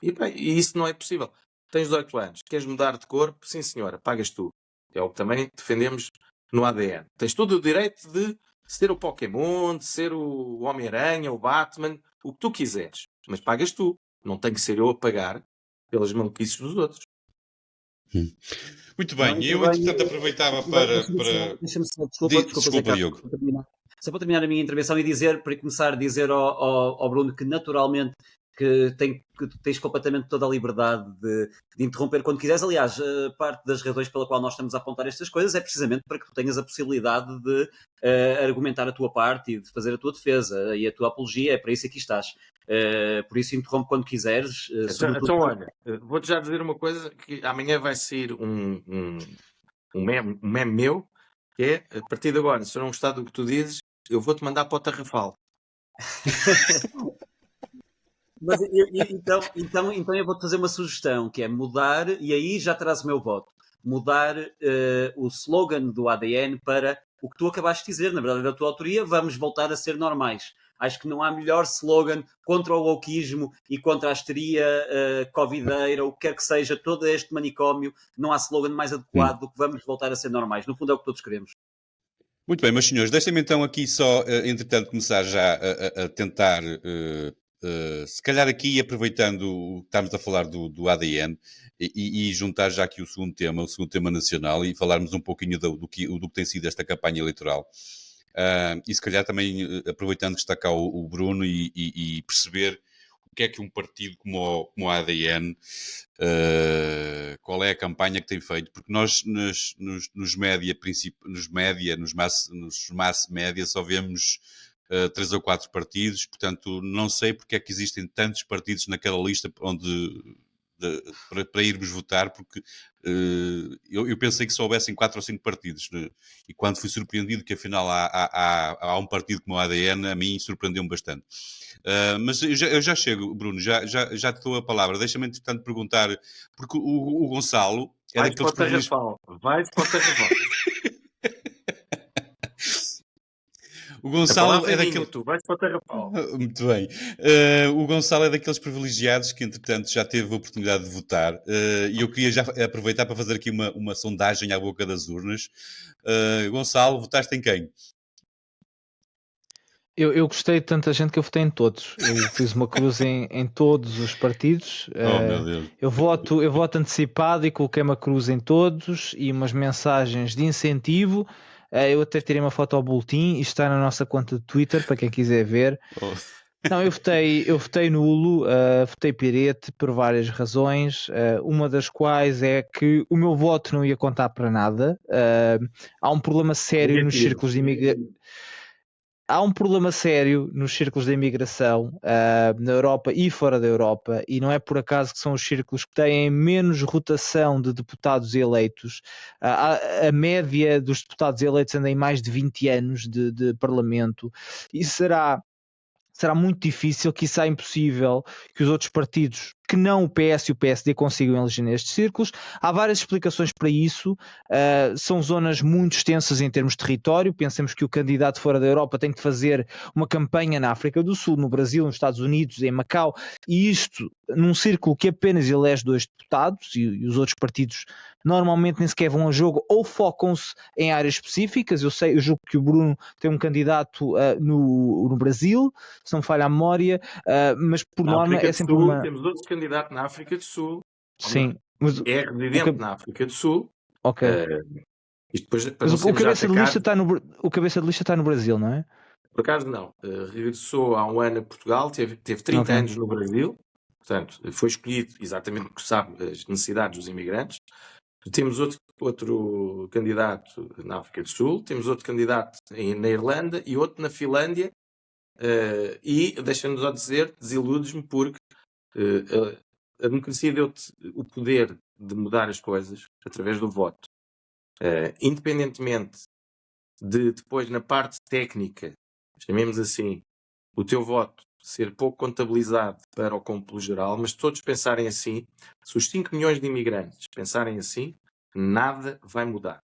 E isso não é possível. Tens 18 anos, queres mudar de corpo? Sim, senhora, pagas tu. É o que também defendemos no ADN. Tens todo o direito de ser o Pokémon, de ser o Homem-Aranha, o Batman, o que tu quiseres. Mas pagas tu. Não tem que ser eu a pagar pelas maluquices dos outros. Muito bem, eu entretanto aproveitava para... Deixa-me só, desculpa, Diogo. Só para terminar a minha intervenção e dizer, para começar a dizer ao Bruno que naturalmente que tens completamente toda a liberdade de interromper quando quiseres. Aliás, parte das razões pela qual nós estamos a apontar estas coisas é precisamente para que tu tenhas a possibilidade de argumentar a tua parte e de fazer a tua defesa e a tua apologia. É para isso que aqui estás. Por isso interrompe quando quiseres. Então olha, vou-te já dizer uma coisa, que amanhã vai sair um meme meu, que é, a partir de agora, se eu não gostar do que tu dizes, eu vou-te mandar para o Tarrafal. Mas então eu vou-te fazer uma sugestão, que é mudar, e aí já terás o meu voto, mudar o slogan do ADN para o que tu acabaste de dizer, na verdade da tua autoria, vamos voltar a ser normais. Acho que não há melhor slogan contra o wokeismo e contra a histeria covideira, ou o que quer que seja, todo este manicômio, não há slogan mais adequado do que vamos voltar a ser normais. No fundo é o que todos queremos. Muito bem, meus senhores, deixem-me então aqui só, entretanto, começar já a tentar Se calhar aqui, aproveitando o que estamos a falar do ADN e juntar já aqui o segundo tema nacional, e falarmos um pouquinho do que tem sido esta campanha eleitoral. E se calhar também aproveitando que está cá o Bruno e perceber o que é que um partido como o ADN, qual é a campanha que tem feito, porque nós nos mass média só vemos 3 ou 4 partidos, portanto não sei porque é que existem tantos partidos naquela lista para irmos votar, porque eu pensei que só houvessem 4 ou 5 partidos, né? E quando fui surpreendido que afinal há um partido como o ADN, a mim surpreendeu-me bastante. Mas eu já chego, Bruno, já te dou a palavra. Deixa-me, entretanto, perguntar, porque o Gonçalo é daqueles privilegiados. Vai-se para o Tarrafal. O Gonçalo é daquele... Tu vais para o Tarrafal. Muito bem. O Gonçalo é daqueles privilegiados que, entretanto, já teve a oportunidade de votar. E eu queria já aproveitar para fazer aqui uma sondagem à boca das urnas. Gonçalo, votaste em quem? Eu gostei de tanta gente que eu votei em todos. Eu fiz uma cruz em todos os partidos. Meu Deus. Eu voto antecipado e coloquei uma cruz em todos e umas mensagens de incentivo. Eu até tirei uma foto ao boletim e está na nossa conta de Twitter para quem quiser ver. Não, eu votei nulo, votei pirete por várias razões, uma das quais é que o meu voto não ia contar para nada. Há um problema sério nos círculos de imigração. Há um problema sério nos círculos da imigração na Europa e fora da Europa, e não é por acaso que são os círculos que têm menos rotação de deputados eleitos. A média dos deputados eleitos anda em mais de 20 anos de parlamento, e será muito difícil, quiçá impossível, que os outros partidos que não o PS e o PSD consigam eleger nestes círculos. Há várias explicações para isso. São zonas muito extensas em termos de território. Pensemos que o candidato fora da Europa tem que fazer uma campanha na África do Sul, no Brasil, nos Estados Unidos, em Macau, e isto num círculo que apenas elege 2 deputados, e os outros partidos normalmente nem sequer vão a jogo ou focam-se em áreas específicas. Eu julgo que o Bruno tem um candidato no Brasil, se não me falha a memória, mas por norma é sempre uma... Temos outro candidato na África do Sul. Sim. Mas é residente na África do Sul. Ok. Mas o cabeça de lista está no Brasil, não é? Por acaso não. Regressou há um ano a Portugal, teve 30 anos no Brasil. Portanto, foi escolhido exatamente porque sabe as necessidades dos imigrantes. Temos outro candidato na África do Sul, temos outro candidato na Irlanda e outro na Finlândia. E, deixa-nos a dizer, desiludes-me porque a democracia deu-te o poder de mudar as coisas através do voto. Independentemente de depois, na parte técnica, chamemos assim, o teu voto ser pouco contabilizado para o cúmpulo geral, mas todos pensarem assim, se os 5 milhões de imigrantes pensarem assim, nada vai mudar.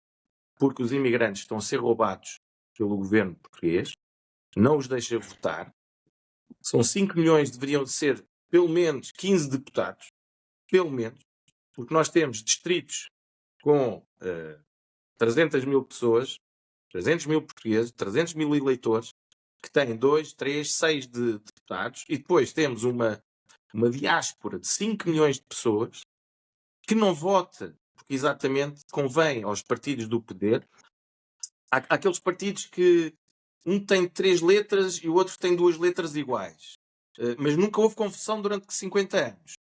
Porque os imigrantes estão a ser roubados pelo governo português, não os deixa votar. São 5 milhões, deveriam ser pelo menos 15 deputados, pelo menos, porque nós temos distritos com 300 mil pessoas, 300 mil portugueses, 300 mil eleitores, que têm 2, 3, 6 de deputados, e depois temos uma diáspora de 5 milhões de pessoas que não vota, porque exatamente convém aos partidos do poder. Há aqueles partidos que um tem 3 letras e o outro tem 2 letras iguais. Mas nunca houve confusão durante 50 anos.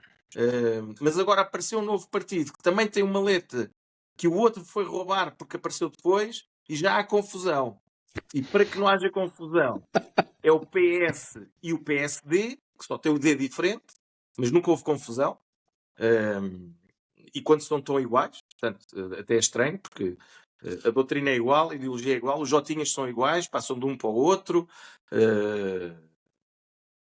Mas agora apareceu um novo partido que também tem uma letra que o outro foi roubar porque apareceu depois e já há confusão. E para que não haja confusão, é o PS e o PSD, que só tem o D diferente, mas nunca houve confusão. E quando estão tão iguais, portanto, até é estranho, porque a doutrina é igual, a ideologia é igual, os jotinhas são iguais, passam de um para o outro,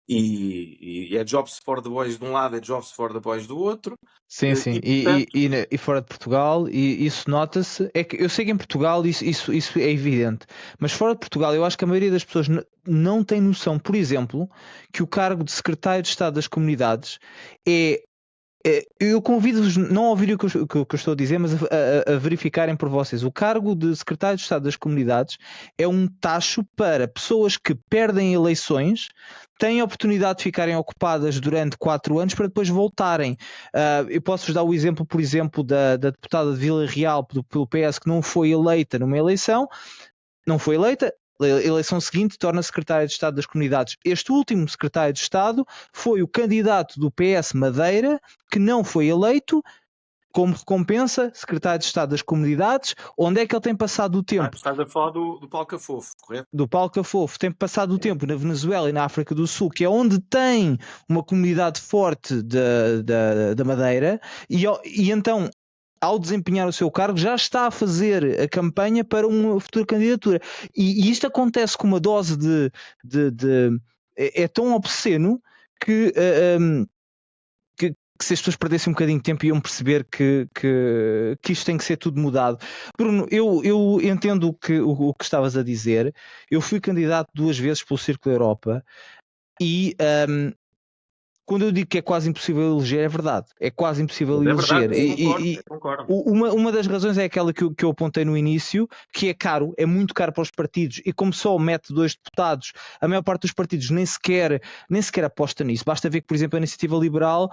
e é Jobs for the Boys de um lado, é Jobs for the Boys do outro. Sim, sim, e fora de Portugal, e isso nota-se. É que eu sei que em Portugal isso é evidente, mas fora de Portugal eu acho que a maioria das pessoas não tem noção, por exemplo, que o cargo de secretário de Estado das Comunidades é Eu convido-vos não a ouvir o que eu estou a dizer, mas a verificarem por vocês. O cargo de Secretário de Estado das Comunidades é um tacho para pessoas que perdem eleições, têm a oportunidade de ficarem ocupadas durante 4 anos para depois voltarem. Eu posso-vos dar o exemplo, por exemplo, da deputada de Vila Real pelo PS que não foi eleita numa eleição, não foi eleita. A eleição seguinte torna-se secretário de Estado das Comunidades. Este último secretário de Estado foi o candidato do PS Madeira, que não foi eleito, como recompensa, secretário de Estado das Comunidades. Onde é que ele tem passado o tempo? Estás a falar do Paulo Cafofo, correto? Do Paulo Cafofo. Tem passado o tempo na Venezuela e na África do Sul, que é onde tem uma comunidade forte da Madeira, e então, ao desempenhar o seu cargo, já está a fazer a campanha para uma futura candidatura. E isto acontece com uma dose é tão obsceno que se as pessoas perdessem um bocadinho de tempo iam perceber que isto tem que ser tudo mudado. Bruno, eu entendo o que estavas a dizer. Eu fui candidato 2 vezes pelo Círculo Europa e quando eu digo que é quase impossível eleger, é verdade. É quase impossível eleger. Eu concordo. Uma das razões é aquela que eu apontei no início, que é caro, é muito caro para os partidos, e como só mete 2 deputados, a maior parte dos partidos nem sequer aposta nisso. Basta ver que, por exemplo, a Iniciativa Liberal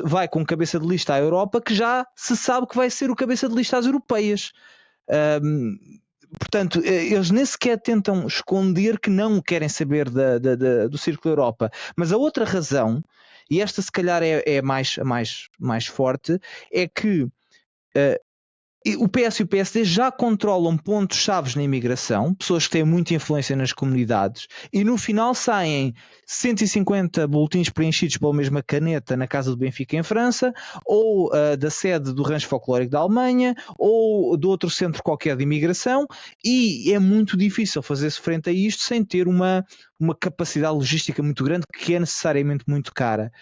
vai com cabeça de lista à Europa, que já se sabe que vai ser o cabeça de lista às europeias. Portanto, eles nem sequer tentam esconder que não querem saber do Círculo Europa. Mas a outra razão, e esta se calhar é mais forte, é que o PS e o PSD já controlam pontos-chave na imigração, pessoas que têm muita influência nas comunidades, e no final saem 150 boletins preenchidos pela mesma caneta na casa do Benfica em França, ou da sede do Rancho Folclórico da Alemanha, ou de outro centro qualquer de imigração, e é muito difícil fazer-se frente a isto sem ter uma capacidade logística muito grande, que é necessariamente muito cara.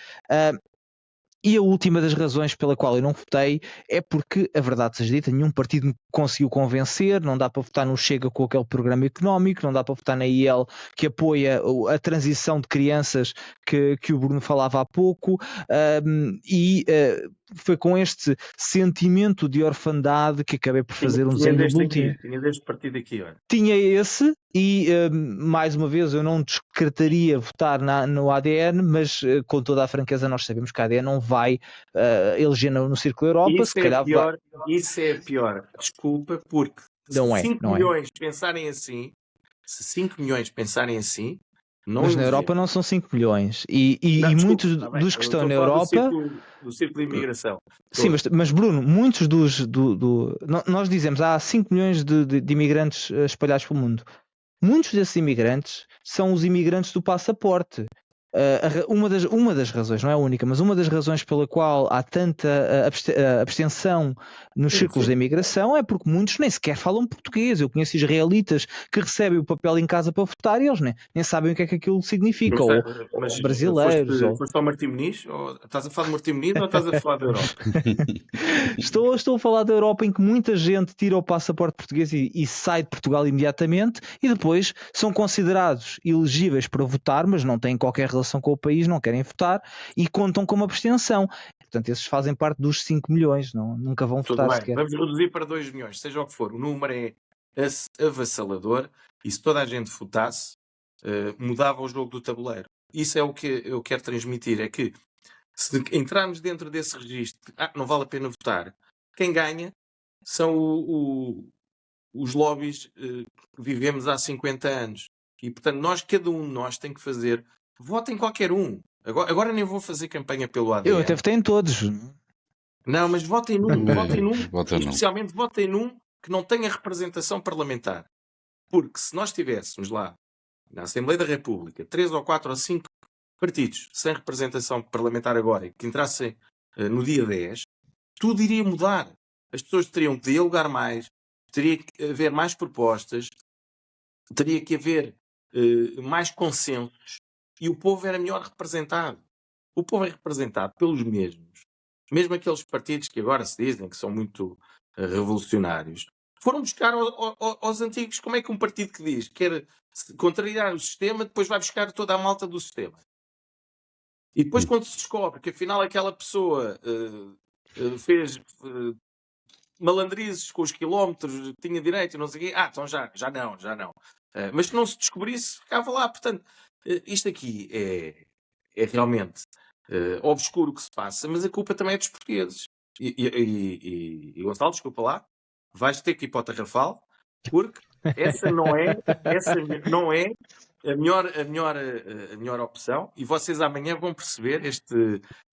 E a última das razões pela qual eu não votei é porque, a verdade seja dita, nenhum partido me conseguiu convencer. Não dá para votar no Chega com aquele programa económico, não dá para votar na IEL que apoia a transição de crianças que o Bruno falava há pouco, foi com este sentimento de orfandade que acabei por fazer um desenho do boletim. Tinha deste partido aqui, olha. Tinha esse, e mais uma vez eu não descartaria votar no ADN, mas com toda a franqueza nós sabemos que a ADN não vai eleger no Círculo Europa. Isso é pior. Desculpa, porque se 5 milhões pensarem assim, mas na Europa não são 5 milhões. E muitos dos que estão na Europa. Do Círculo de Imigração. Sim, mas Bruno, muitos nós dizemos há 5 milhões de imigrantes espalhados pelo mundo. Muitos desses imigrantes são os imigrantes do passaporte. Uma das razões, não é a única, mas uma das razões pela qual há tanta abstenção nos círculos de imigração é porque muitos nem sequer falam português. Eu conheço israelitas que recebem o papel em casa para votar e eles nem sabem o que é que aquilo significa. Mas brasileiros. Foste ao Martim Muniz? Estás a falar de Martim Muniz ou estás a falar da Europa? Estou a falar da Europa, em que muita gente tira o passaporte português e sai de Portugal imediatamente, e depois são considerados elegíveis para votar, mas não têm qualquer relação com o país, não querem votar e contam como abstenção. Portanto, esses fazem parte dos 5 milhões, nunca vão votar sequer. Vamos reduzir para 2 milhões, seja o que for. O número é avassalador, e se toda a gente votasse, mudava o jogo do tabuleiro. Isso é o que eu quero transmitir, é que se entrarmos dentro desse registro, não vale a pena votar, quem ganha são os lobbies que vivemos há 50 anos. E, portanto, cada um de nós tem que fazer. Votem qualquer um. Agora nem vou fazer campanha pelo ADN. Eu até votei em todos. Não, mas votem num. Especialmente votem num que não tenha representação parlamentar. Porque se nós tivéssemos lá, na Assembleia da República, 3 ou 4 ou 5 partidos sem representação parlamentar agora, e que entrassem no dia 10, tudo iria mudar. As pessoas teriam que dialogar mais, teria que haver mais propostas, teria que haver mais consensos, e o povo era melhor representado. O povo é representado pelos mesmos. Mesmo aqueles partidos que agora se dizem que são muito revolucionários, foram buscar aos antigos. Como é que um partido que diz que quer contrariar o sistema, depois vai buscar toda a malta do sistema? E depois, quando se descobre que afinal aquela pessoa fez malandrizes com os quilómetros, tinha direito e não sei o quê, então já não. Mas se não se descobrisse, ficava lá. Portanto, isto aqui é realmente obscuro o que se passa, mas a culpa também é dos portugueses. E Gonçalo, desculpa lá, vais ter que ir para o Tarrafal, porque essa não é a melhor opção, e vocês amanhã vão perceber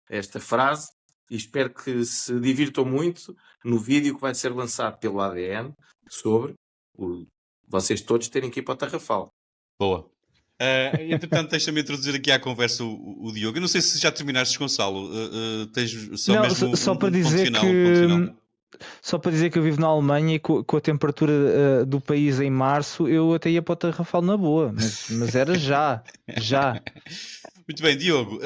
esta frase, e espero que se divirtam muito no vídeo que vai ser lançado pelo ADN sobre vocês todos terem que ir para o Tarrafal. Boa. Entretanto, deixa-me introduzir aqui à conversa o Diogo. Eu não sei se já terminaste, Gonçalo. Tens só mesmo só para ponto dizer final, só para dizer que eu vivo na Alemanha e com a temperatura do país em março, eu até ia para o Tarrafal na boa, mas era já. Muito bem, Diogo.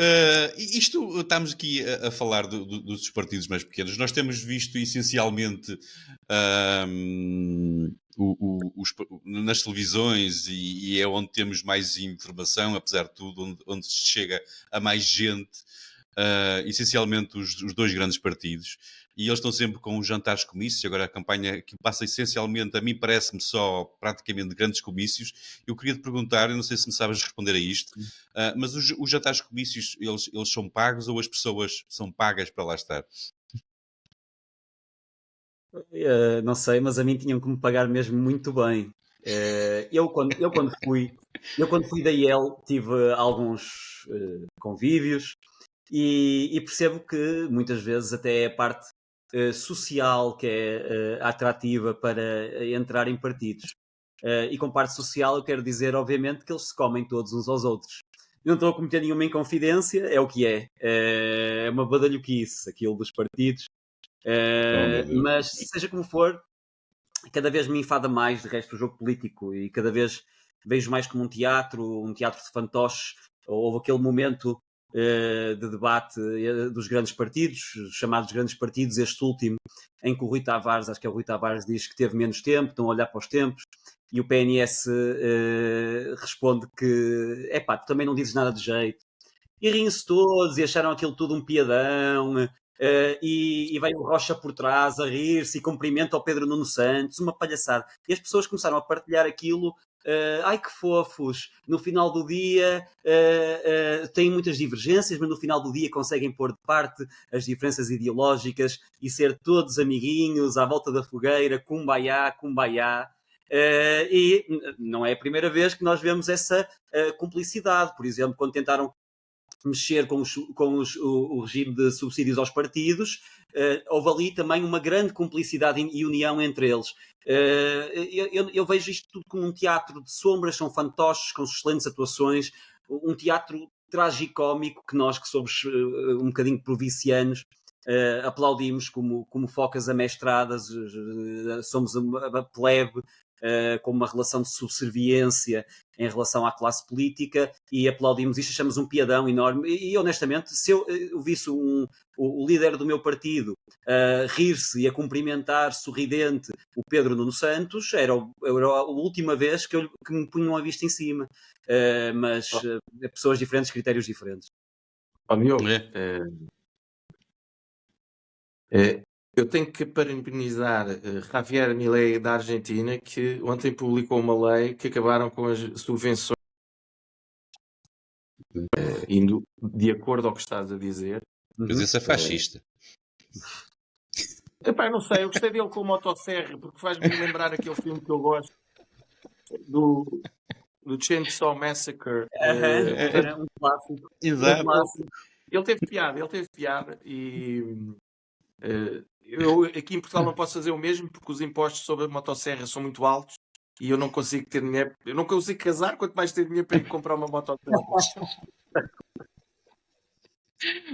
Estamos aqui a falar dos partidos mais pequenos. Nós temos visto essencialmente nas televisões e é onde temos mais informação, apesar de tudo, onde se chega a mais gente, essencialmente os dois grandes partidos. E eles estão sempre com os jantares comícios. Agora a campanha que passa essencialmente, a mim parece-me só praticamente grandes comícios. Eu queria te perguntar, eu não sei se me sabes responder a isto, mas os jantares comícios, eles são pagos ou as pessoas são pagas para lá estar? Não sei, mas a mim tinham que me pagar mesmo muito bem. Eu quando fui da IEL tive alguns convívios e percebo que muitas vezes até é a parte social que é atrativa para entrar em partidos. E com parte social eu quero dizer, obviamente, que eles se comem todos uns aos outros. Eu não estou a cometer nenhuma inconfidência, é o que é. É uma badalhoquice aquilo dos partidos. Mas seja como for, cada vez me enfada mais de resto o jogo político e cada vez vejo mais como um teatro de fantoches. Houve aquele momento de debate dos grandes partidos, chamados grandes partidos, este último, em que o Rui Tavares, acho que é o Rui Tavares, diz que teve menos tempo, estão a olhar para os tempos, e o PNS responde que, tu também não dizes nada de jeito. E riem-se todos e acharam aquilo tudo um piadão, e veio o Rocha por trás a rir-se e cumprimenta ao Pedro Nuno Santos, uma palhaçada. E as pessoas começaram a partilhar aquilo. Ai que fofos, no final do dia têm muitas divergências, mas no final do dia conseguem pôr de parte as diferenças ideológicas e ser todos amiguinhos à volta da fogueira, kumbaya, kumbaya. E não é a primeira vez que nós vemos essa cumplicidade. Por exemplo, quando tentaram mexer com o regime de subsídios aos partidos, houve ali também uma grande cumplicidade e união entre eles. Eu vejo isto tudo como um teatro de sombras, são fantoches com excelentes atuações, um teatro tragicómico que nós que somos um bocadinho provincianos aplaudimos como focas amestradas, somos a plebe, com uma relação de subserviência em relação à classe política e aplaudimos isto, achamos um piadão enorme e honestamente, se eu visse o líder do meu partido rir-se e a cumprimentar sorridente o Pedro Nuno Santos, era a última vez que me punham a vista em cima, mas pessoas diferentes, critérios diferentes. Diogo, eu tenho que parabenizar Javier Milei da Argentina, que ontem publicou uma lei que acabaram com as subvenções, indo de acordo ao que estás a dizer. Mas esse é fascista. Não sei, eu gostei dele com o motosserra, porque faz-me lembrar aquele filme que eu gosto, do Chainsaw Massacre. Era um clássico. Exato. Ele teve piada e... eu aqui em Portugal não posso fazer o mesmo porque os impostos sobre a motosserra são muito altos e eu não consigo ter dinheiro, eu não consigo casar, quanto mais ter dinheiro para ir comprar uma motosserra.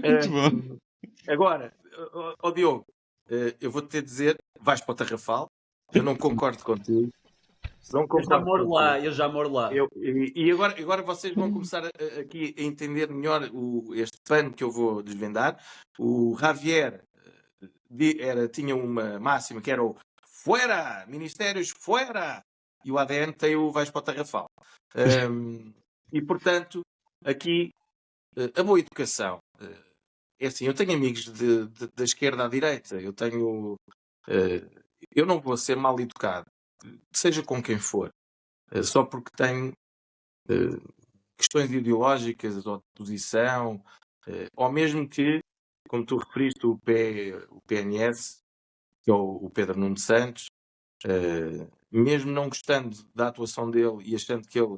Muito bom. Agora, Diogo, eu vou-te ter de dizer, vais para o Tarrafal, eu não concordo contigo. Eu já moro lá. E agora vocês vão começar aqui a entender melhor este pano que eu vou desvendar. O Javier tinha uma máxima que era o Fuera! Ministérios, fuera! E o ADN tem o vais para o Tarrafal. E portanto, aqui a boa educação. É assim, eu tenho amigos da esquerda à direita. Eu não vou ser mal educado, seja com quem for, só porque tenho questões ideológicas ou de posição, ou mesmo que, como tu referiste, o PNS, que é o Pedro Nuno Santos, mesmo não gostando da atuação dele e achando que ele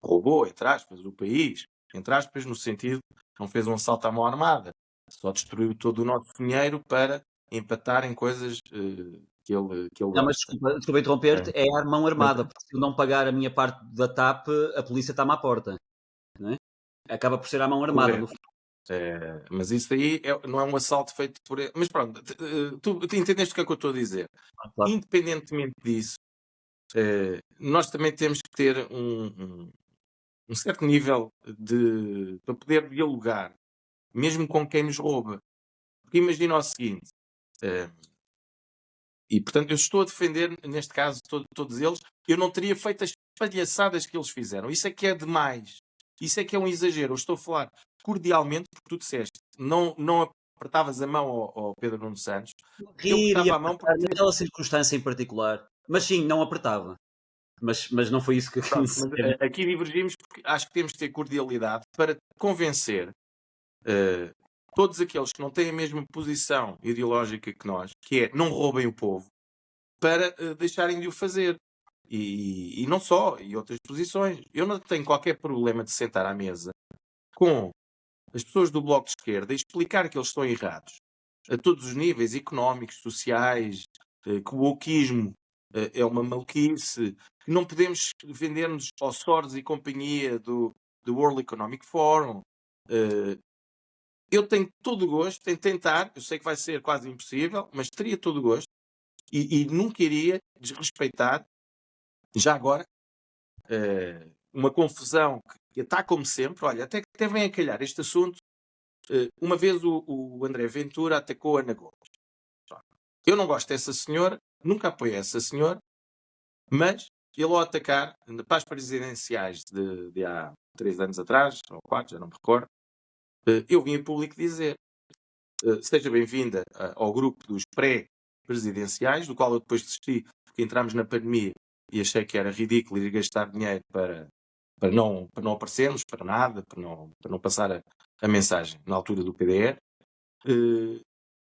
roubou, entre aspas, o país, entre aspas, no sentido, não fez um assalto à mão armada, só destruiu todo o nosso dinheiro para empatar em coisas que ele Não, mas gosta. desculpa interromper-te, é a mão armada, porque se eu não pagar a minha parte da TAP, a polícia está-me à porta. Não é? Acaba por ser a mão armada. No... Mas isso aí não é um assalto feito por ele. Mas pronto, tu entendeste o que é que eu estou a dizer? Claro. Independentemente disso, nós também temos que ter um certo nível para poder dialogar, mesmo com quem nos rouba. Porque imagina o seguinte, e portanto eu estou a defender, neste caso, todos eles, eu não teria feito as palhaçadas que eles fizeram. Isso é que é demais. Isso é que é um exagero. Eu estou a falar cordialmente, porque tu disseste, não apertavas a mão ao Pedro Nuno Santos. Eu apertava a mão porque... naquela circunstância em particular. Mas sim, não apertava. Mas não foi isso que Pronto, mas aqui divergimos porque acho que temos de ter cordialidade para convencer todos aqueles que não têm a mesma posição ideológica que nós, que é não roubem o povo, para deixarem de o fazer. E não só, e outras posições. Eu não tenho qualquer problema de sentar à mesa com as pessoas do Bloco de Esquerda e explicar que eles estão errados a todos os níveis, económicos, sociais, que o wokeismo é uma maluquice, que não podemos vender-nos ao Soros e companhia do World Economic Forum. Eu tenho todo o gosto em tentar, eu sei que vai ser quase impossível, mas teria todo o gosto e nunca iria desrespeitar, já agora, uma confusão que está como sempre. Olha, até vem a calhar este assunto. Uma vez o André Ventura atacou a Ana Gomes. Eu não gosto dessa senhora, nunca apoiei essa senhora, mas ele ao atacar, para as presidenciais de há 3 anos atrás, ou 4, já não me recordo, eu vim a público dizer seja bem-vinda ao grupo dos pré-presidenciais, do qual eu depois desisti, porque entramos na pandemia e achei que era ridículo ir gastar dinheiro para não aparecermos, para nada, para não passar a mensagem na altura do PDR.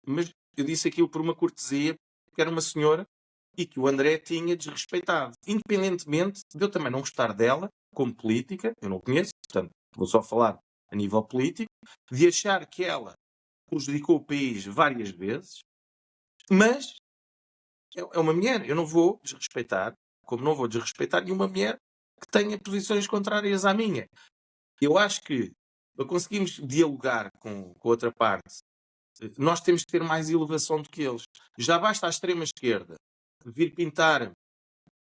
Mas eu disse aquilo por uma cortesia, porque era uma senhora e que o André tinha desrespeitado. Independentemente de eu também não gostar dela, como política, eu não conheço, portanto, vou só falar a nível político, de achar que ela prejudicou o país várias vezes, mas é uma mulher. Eu não vou desrespeitar, como não vou desrespeitar nenhuma mulher que tenha posições contrárias à minha. Eu acho que para conseguirmos dialogar com a outra parte, nós temos que ter mais elevação do que eles. Já basta à extrema-esquerda vir pintar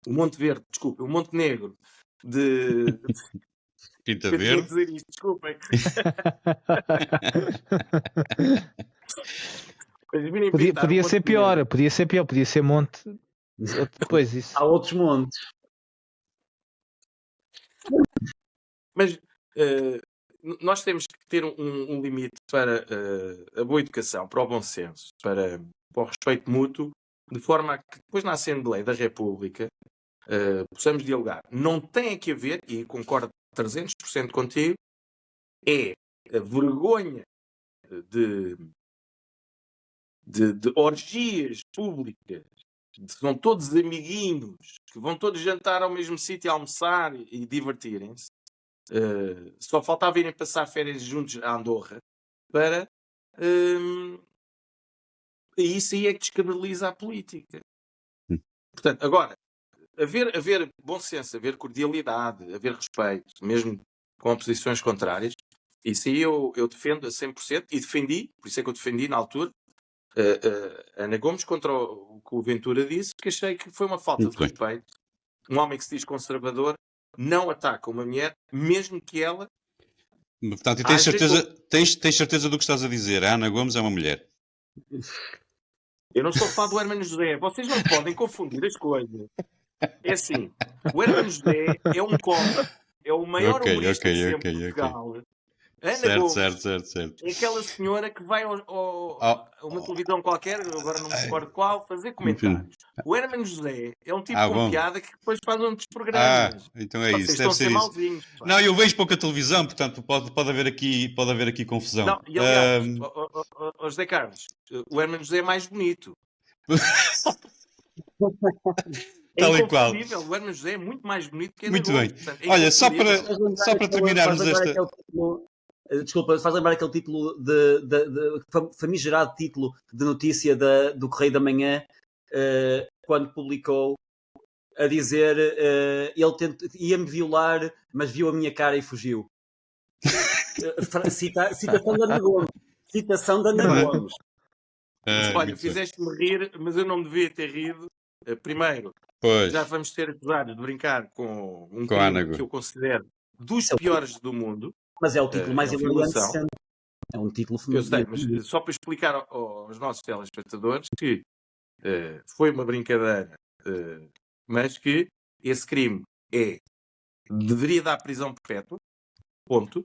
o Monte Verde, desculpa, o Monte Negro de... Pinta verde? dizer isto, desculpem. Podia ser pior, podia ser monte. Depois isso. Há outros montes. Mas nós temos que ter um limite para a boa educação, para o bom senso, para o respeito mútuo, de forma a que depois na Assembleia da República possamos dialogar. Não tem que haver, e concordo 300% contigo, é a vergonha de orgias públicas, são todos amiguinhos, que vão todos jantar ao mesmo sítio, almoçar e divertirem-se. Só faltava irem passar férias juntos a Andorra para... E isso aí é que descredibiliza a política. Portanto, agora, haver bom senso, haver cordialidade, haver respeito, mesmo com posições contrárias, isso aí eu defendo a 100% e defendi, por isso é que eu defendi na altura, Ana Gomes contra o que o Ventura disse, porque achei que foi uma falta de respeito. Um homem que se diz conservador não ataca uma mulher, mesmo que ela... Portanto, e tens certeza do que estás a dizer? A Ana Gomes é uma mulher. Eu não estou a falar do Hermano José. Vocês não podem confundir as coisas. É assim, o Hermano José é um cómico, é o maior humorista de sempre de Portugal. Ana Certo, Gomes certo. é aquela senhora que vai a uma televisão qualquer, agora não me recordo qual, fazer comentários. O Hermano José é um tipo com bom. piada que depois faz outros programas. Então é Vocês isso, estão deve a ser ser isso. mauzinhos. Pá. Não, eu vejo pouca televisão, portanto pode haver aqui confusão. Não, e aliás, José Carlos, o Hermano José é mais bonito. É Tal e qual. inconfundível. O Hermano José é muito mais bonito que a Ana Muito Gomes. bem. Portanto, é Olha, só inconfundível. para terminarmos esta... Desculpa, faz lembrar aquele título famigerado título de notícia do Correio da Manhã, quando publicou a dizer ele ia-me violar, mas viu a minha cara e fugiu. Citação da Ana Gomes. Citação da Ana Gomes. Olha, fizeste-me rir, mas eu não devia ter rido. Primeiro, Pois. já vamos ser acusados de brincar com um Com a Ana crime que eu considero dos piores do mundo. Mas é o título mais hilariante sempre. É um título Eu sei, mas só para explicar aos nossos telespectadores que foi uma brincadeira, mas que esse crime deveria dar prisão perpétua, ponto,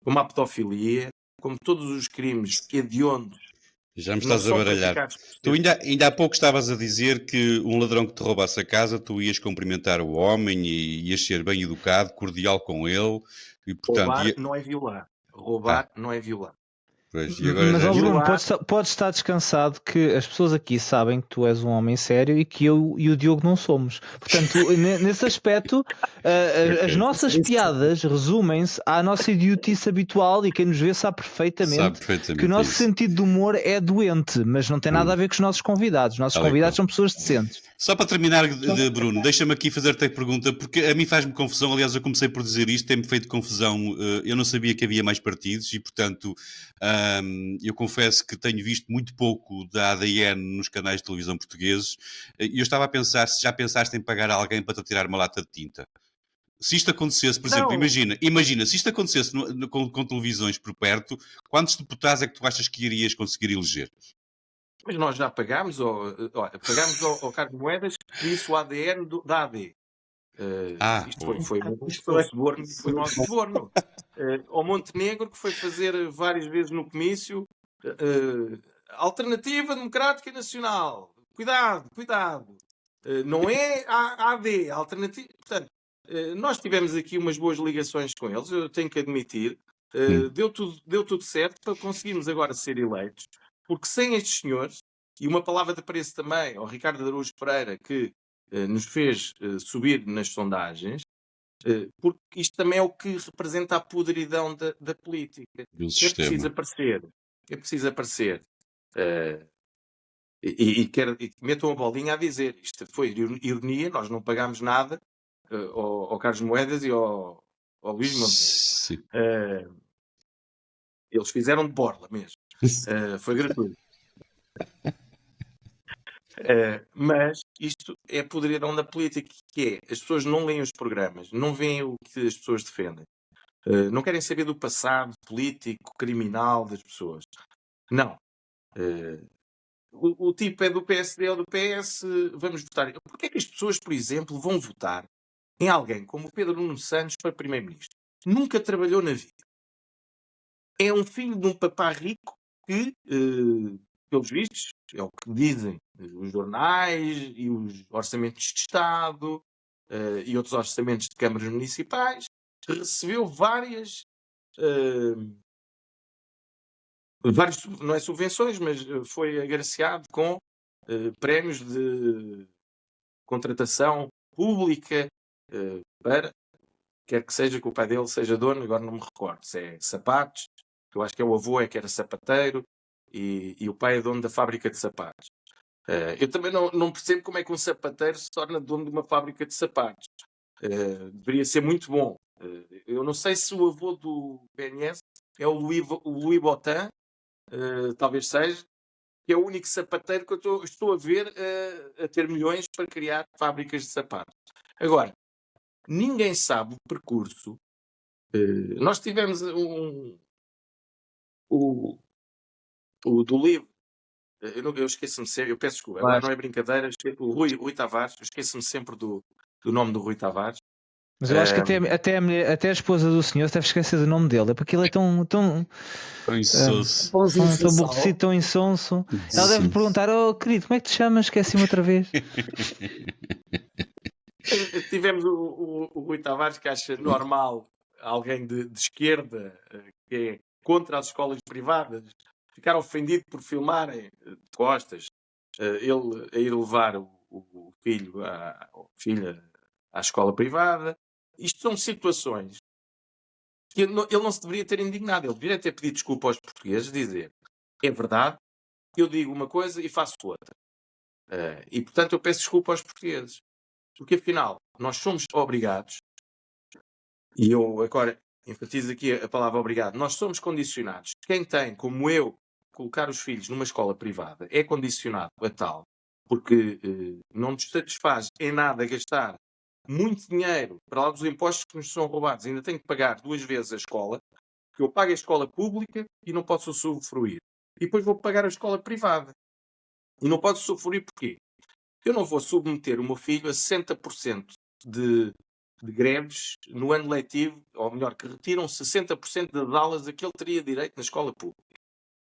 como a pedofilia, como todos os crimes hediondos. Já me estás a baralhar. Tu ainda há pouco estavas a dizer que um ladrão que te roubasse a casa, tu ias cumprimentar o homem e ias ser bem educado, cordial com ele. E, portanto, roubar não é violar. Roubar não é violar. Pois, e agora mas, já... Bruno, podes estar descansado que as pessoas aqui sabem que tu és um homem sério e que eu e o Diogo não somos. Portanto, nesse aspecto, as nossas piadas resumem-se à nossa idiotice habitual e quem nos vê sabe perfeitamente que o nosso sentido de humor é doente, mas não tem nada a ver com os nossos convidados. Os nossos convidados são pessoas decentes. Só para terminar, Bruno, deixa-me aqui fazer-te a pergunta, porque a mim faz-me confusão, aliás, eu comecei por dizer isto, tem-me feito confusão, eu não sabia que havia mais partidos e, portanto, eu confesso que tenho visto muito pouco da ADN nos canais de televisão portugueses e eu estava a pensar se já pensaste em pagar alguém para te tirar uma lata de tinta. Se isto acontecesse, por exemplo, imagina, se isto acontecesse com televisões por perto, quantos deputados é que tu achas que irias conseguir eleger? Mas nós já pagámos ao Carlos Moedas que disse o ADN da AD. Isto foi suborno, foi nosso suborno. Ao Montenegro, que foi fazer várias vezes no comício, Alternativa Democrática Nacional. Cuidado. Não é a AD, Alternativa. Portanto, nós tivemos aqui umas boas ligações com eles, eu tenho que admitir. Deu tudo certo para conseguirmos agora ser eleitos. Porque sem estes senhores, e uma palavra de apreço também ao Ricardo Araújo Pereira, que nos fez subir nas sondagens, porque isto também é o que representa a podridão da política. É preciso aparecer. E metam a bolinha a dizer. Isto foi ironia, nós não pagámos nada ao Carlos Moedas e ao Luís Montenegro. Eles fizeram de borla mesmo. Foi gratuito. Mas isto é a podridão da política, que é, as pessoas não leem os programas, não veem o que as pessoas defendem, não querem saber do passado político, criminal das pessoas. Não. O tipo é do PSD ou do PS, vamos votar. Porquê é que as pessoas, por exemplo, vão votar em alguém como o Pedro Nuno Santos para Primeiro-Ministro? Nunca trabalhou na vida. É um filho de um papá rico que, pelos vistos, é o que dizem os jornais e os orçamentos de Estado e outros orçamentos de câmaras municipais, recebeu várias, não é subvenções, mas foi agraciado com prémios de contratação pública para, quer que seja que o pai dele seja dono, agora não me recordo, se é sapatos, que eu acho que é o avô que era sapateiro, e o pai é dono da fábrica de sapatos. Eu também não percebo como é que um sapateiro se torna dono de uma fábrica de sapatos. Deveria ser muito bom. Eu não sei se o avô do PNS é o Louis Vuitton, talvez seja, que é o único sapateiro que eu estou a ver a ter milhões para criar fábricas de sapatos. Agora, ninguém sabe o percurso. Nós tivemos o do livro. Eu esqueço-me sempre, eu peço desculpa, agora não é brincadeira, o Rui Tavares, eu esqueço-me sempre do nome do Rui Tavares, Mas eu acho que até a esposa do senhor deve esquecer do nome dele, é porque ele é tão Insosso. tão aborrecido, tão insonso. Ela deve perguntar: oh querido, como é que te chamas? Esqueci-me outra vez. Tivemos o Rui Tavares, que acha normal alguém de esquerda, que é contra as escolas privadas, ficar ofendido por filmarem de costas ele a ir levar o filho ou filha à escola privada. Isto são situações que ele não se deveria ter indignado. Ele deveria ter pedido desculpa aos portugueses, dizer: é verdade, eu digo uma coisa e faço outra. E, portanto, eu peço desculpa aos portugueses. Porque, afinal, nós somos obrigados, e eu agora enfatizo aqui a palavra obrigado, nós somos condicionados. Quem tem, como eu, colocar os filhos numa escola privada é condicionado a tal, porque não nos satisfaz em nada gastar muito dinheiro para lá dos impostos que nos são roubados. Ainda tenho que pagar 2 vezes a escola, que eu pago a escola pública e não posso usufruir. E depois vou pagar a escola privada. E não posso usufruir porquê? Eu não vou submeter o meu filho a 60% de greves no ano letivo, ou melhor, que retiram 60% das aulas a que ele teria direito na escola pública.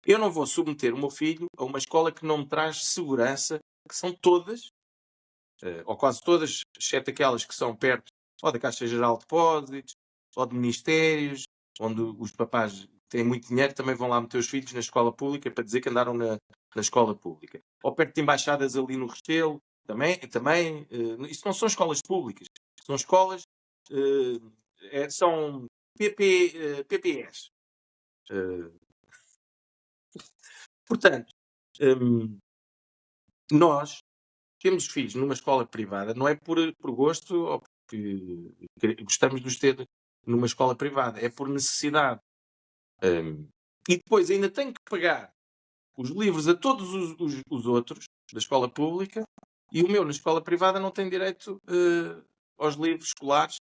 Eu não vou submeter o meu filho a uma escola que não me traz segurança, que são todas, ou quase todas, exceto aquelas que são perto ou da Caixa Geral de Depósitos, ou de ministérios, onde os papás têm muito dinheiro, também vão lá meter os filhos na escola pública para dizer que andaram na escola pública. Ou perto de embaixadas ali no Restelo, também isso não são escolas públicas, são escolas, são PPEs. Portanto, nós temos filhos numa escola privada, não é por gosto ou porque gostamos de os ter numa escola privada, é por necessidade. E depois ainda tenho que pagar os livros a todos os outros da escola pública, e o meu na escola privada não tem direito aos livros escolares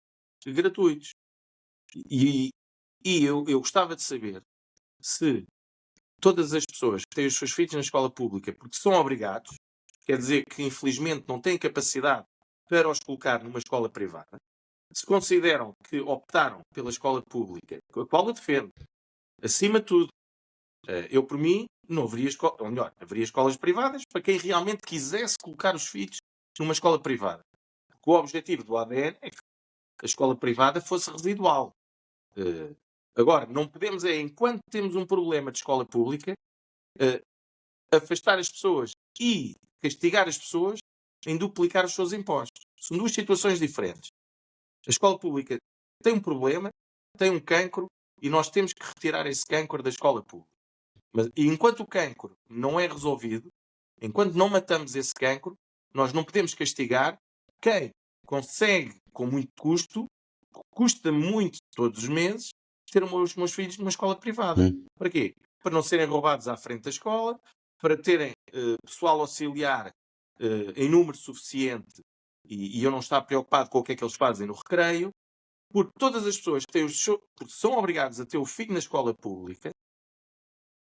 gratuitos. E eu gostava de saber se todas as pessoas que têm os seus filhos na escola pública, porque são obrigados, quer dizer que infelizmente não têm capacidade para os colocar numa escola privada, se consideram que optaram pela escola pública, a qual eu defendo, acima de tudo, eu por mim não haveria ou melhor, haveria escolas privadas para quem realmente quisesse colocar os filhos numa escola privada. Porque o objetivo do ADN é que a escola privada fosse residual. Agora, não podemos, enquanto temos um problema de escola pública, afastar as pessoas e castigar as pessoas em duplicar os seus impostos. São duas situações diferentes. A escola pública tem um problema, tem um cancro, e nós temos que retirar esse cancro da escola pública. E enquanto o cancro não é resolvido, enquanto não matamos esse cancro, nós não podemos castigar quem consegue, com muito custo, custa muito todos os meses, ter os meus filhos numa escola privada. Para quê? Para não serem roubados à frente da escola, para terem pessoal auxiliar em número suficiente e eu não estar preocupado com o que é que eles fazem no recreio, porque todas as pessoas que são obrigadas a ter o filho na escola pública,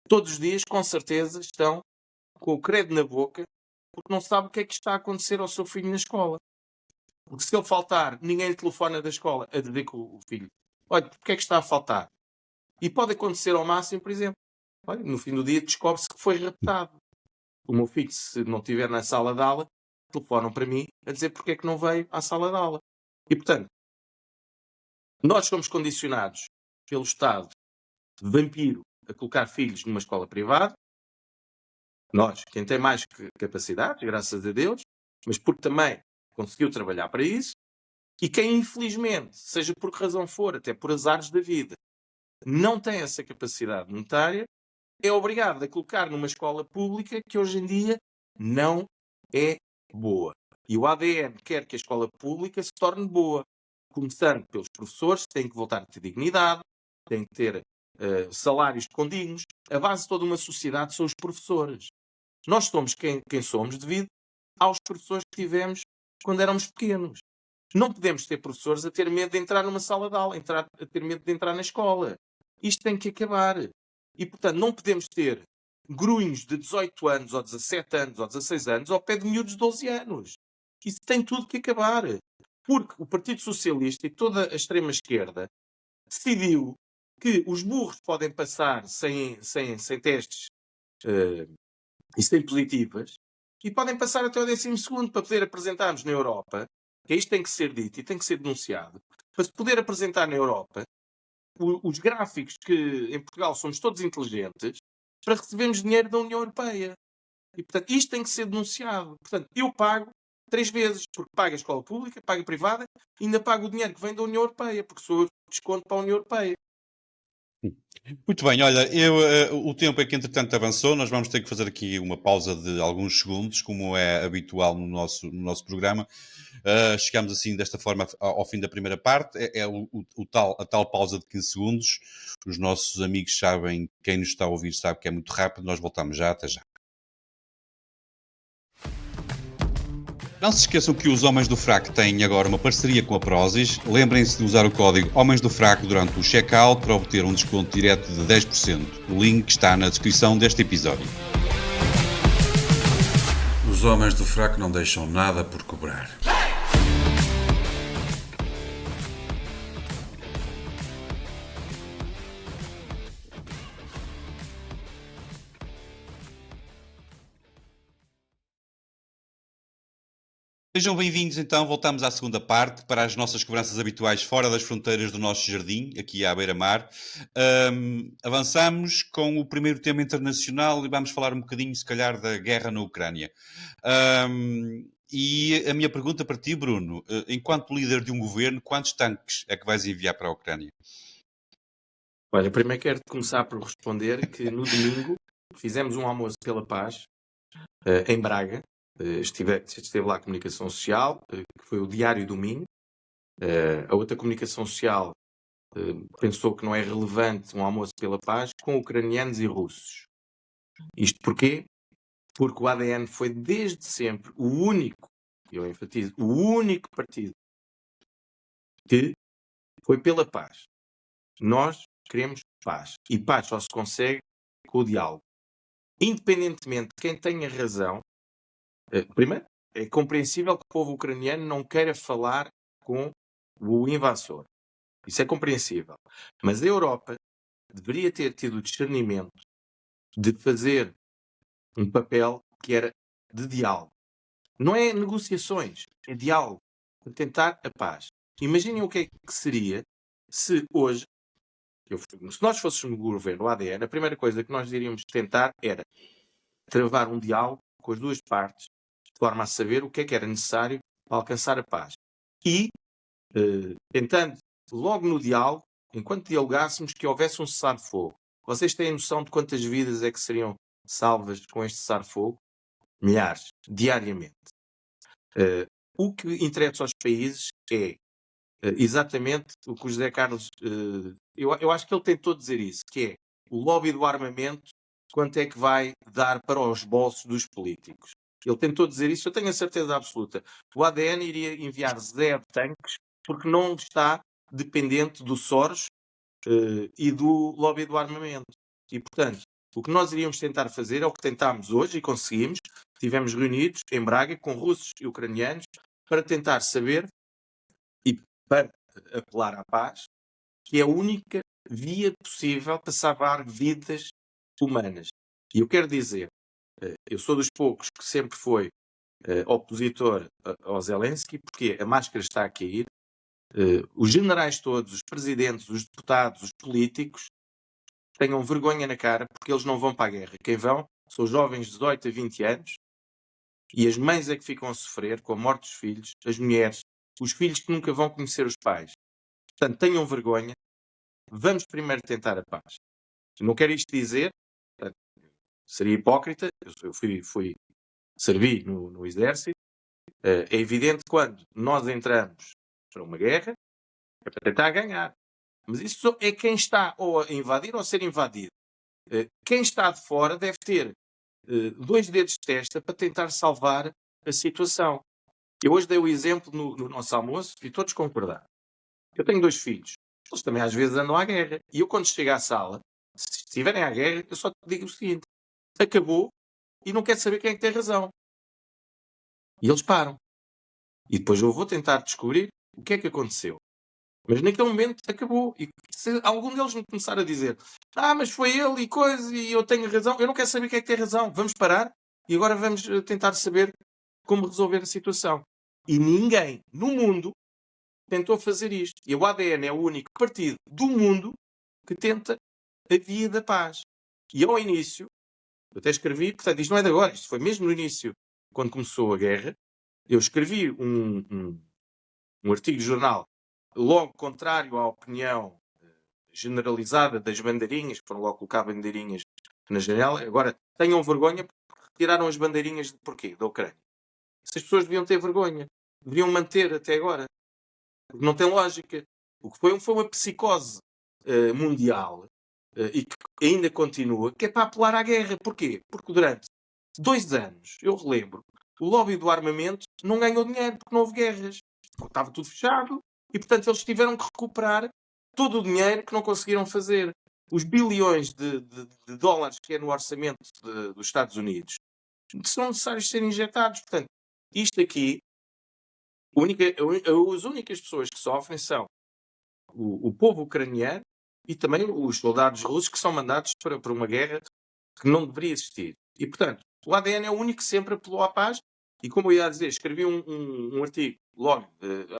todos os dias, com certeza, estão com o credo na boca, porque não sabem o que é que está a acontecer ao seu filho na escola. Porque se ele faltar, ninguém lhe telefona da escola a dizer que o filho, olha, porque é que está a faltar? E pode acontecer ao máximo, por exemplo, olha, no fim do dia descobre-se que foi raptado. O meu filho, se não estiver na sala de aula, telefonam para mim a dizer porque é que não veio à sala de aula. E, portanto, nós somos condicionados pelo Estado de vampiro a colocar filhos numa escola privada. Nós, quem tem mais capacidades, graças a Deus, mas porque também conseguiu trabalhar para isso, e quem infelizmente, seja por que razão for, até por azares da vida, não tem essa capacidade monetária, é obrigado a colocar numa escola pública que hoje em dia não é boa. E o ADN quer que a escola pública se torne boa, começando pelos professores, que têm que voltar a ter dignidade, têm que ter salários condignos. A base de toda uma sociedade são os professores. Nós somos quem somos devido aos professores que tivemos quando éramos pequenos. Não podemos ter professores a ter medo de entrar numa sala de aula, a ter medo de entrar na escola. Isto tem que acabar. E, portanto, não podemos ter grunhos de 18 anos, ou 17 anos, ou 16 anos, ao pé de miúdos de 12 anos. Isso tem tudo que acabar. Porque o Partido Socialista e toda a extrema-esquerda decidiu que os burros podem passar sem testes e sem positivas e podem passar até o 12º para poder apresentarmos na Europa, que isto tem que ser dito e tem que ser denunciado, para se poder apresentar na Europa os gráficos que em Portugal somos todos inteligentes para recebermos dinheiro da União Europeia. E, portanto, isto tem que ser denunciado. Portanto, eu pago 3 vezes, porque pago a escola pública, pago a privada, e ainda pago o dinheiro que vem da União Europeia, porque sou eu que desconto para a União Europeia. Muito bem, olha, o tempo é que entretanto avançou, nós vamos ter que fazer aqui uma pausa de alguns segundos, como é habitual no nosso programa. Chegamos assim desta forma ao fim da primeira parte, a tal pausa de 15 segundos. Os nossos amigos sabem, quem nos está a ouvir sabe que é muito rápido, nós voltamos já, até já. Não se esqueçam que os Homens do Fraco têm agora uma parceria com a Prozis. Lembrem-se de usar o código Homens do Fraco durante o checkout para obter um desconto direto de 10%. O link está na descrição deste episódio. Os Homens do Fraco não deixam nada por cobrar. Sejam bem-vindos então, voltamos à segunda parte para as nossas cobranças habituais fora das fronteiras do nosso jardim, aqui à beira-mar. Avançamos com o primeiro tema internacional e vamos falar um bocadinho, se calhar, da guerra na Ucrânia. E a minha pergunta para ti, Bruno, enquanto líder de um governo, quantos tanques é que vais enviar para a Ucrânia? Olha, primeiro quero começar por responder que no domingo fizemos um almoço pela paz em Braga. Esteve lá a comunicação social, que foi o Diário do Minho. A outra comunicação social pensou que não é relevante um almoço pela paz com ucranianos e russos. Isto porquê? Porque o ADN foi desde sempre o único, eu enfatizo, o único partido que foi pela paz. Nós queremos paz. E paz só se consegue com o diálogo. Independentemente de quem tenha razão, primeiro, é compreensível que o povo ucraniano não queira falar com o invasor. Isso é compreensível. Mas a Europa deveria ter tido o discernimento de fazer um papel que era de diálogo. Não é negociações, é diálogo. Para tentar a paz. Imaginem o que é que seria se hoje, se nós fôssemos no governo, o ADN, a primeira coisa que nós iríamos tentar era travar um diálogo com as duas partes, de forma a saber o que era necessário para alcançar a paz. E, tentando, logo no diálogo, enquanto dialogássemos, que houvesse um cessar-fogo. Vocês têm noção de quantas vidas é que seriam salvas com este cessar-fogo? Milhares, diariamente. O que interessa aos países é exatamente o que o José Carlos... eu acho que ele tentou dizer isso, que é o lobby do armamento, quanto é que vai dar para os bolsos dos políticos. Ele tentou dizer isso, eu tenho a certeza absoluta. O ADN iria enviar 0 tanques porque não está dependente do Soros e do lobby do armamento. E, portanto, o que nós iríamos tentar fazer é o que tentámos hoje e conseguimos. Estivemos reunidos em Braga com russos e ucranianos para tentar saber e para apelar à paz, que é a única via possível para salvar vidas humanas. E eu quero dizer, eu sou dos poucos que sempre foi opositor ao Zelensky, porque a máscara está a cair. Os generais todos, os presidentes, os deputados, os políticos, tenham vergonha na cara, porque eles não vão para a guerra. Quem vão são os jovens de 18 a 20 anos, e as mães é que ficam a sofrer com a morte dos filhos, as mulheres, os filhos que nunca vão conhecer os pais. Portanto, tenham vergonha. Vamos primeiro tentar a paz. Não quero isto dizer, seria hipócrita, eu servi no exército. É evidente que quando nós entramos para uma guerra, é para tentar ganhar. Mas isso é quem está ou a invadir ou a ser invadido. Quem está de fora deve ter 2 dedos de testa para tentar salvar a situação. Eu hoje dei o exemplo no nosso almoço e todos concordaram. Eu tenho 2 filhos. Eles também às vezes andam à guerra. E eu quando chego à sala, se estiverem à guerra, eu só te digo o seguinte. Acabou e não quero saber quem é que tem razão. E eles param. E depois eu vou tentar descobrir o que é que aconteceu. Mas naquele momento acabou. E se algum deles me começar a dizer mas foi ele e coisa, e eu tenho razão, eu não quero saber quem é que tem razão. Vamos parar e agora vamos tentar saber como resolver a situação. E ninguém no mundo tentou fazer isto. E o ADN é o único partido do mundo que tenta a via da paz. E ao início, eu até escrevi, portanto, isto não é de agora, isto foi mesmo no início, quando começou a guerra, eu escrevi um artigo de jornal logo contrário à opinião generalizada das bandeirinhas, que foram logo colocar bandeirinhas na janela. Agora, tenham vergonha porque retiraram as bandeirinhas de porquê? Da Ucrânia. Essas pessoas deviam ter vergonha. Deveriam manter até agora. Porque não tem lógica. O que foi uma psicose mundial e que ainda continua, que é para apelar à guerra. Porquê? Porque durante 2 anos, eu relembro, o lobby do armamento não ganhou dinheiro porque não houve guerras. Porque estava tudo fechado e, portanto, eles tiveram que recuperar todo o dinheiro que não conseguiram fazer. Os bilhões de dólares que é no orçamento dos Estados Unidos são necessários serem injetados. Portanto, isto aqui, as únicas pessoas que sofrem são o povo ucraniano e também os soldados russos que são mandados para uma guerra que não deveria existir. E, portanto, o ADN é o único que sempre apelou à paz. E como eu ia dizer, escrevi um artigo logo,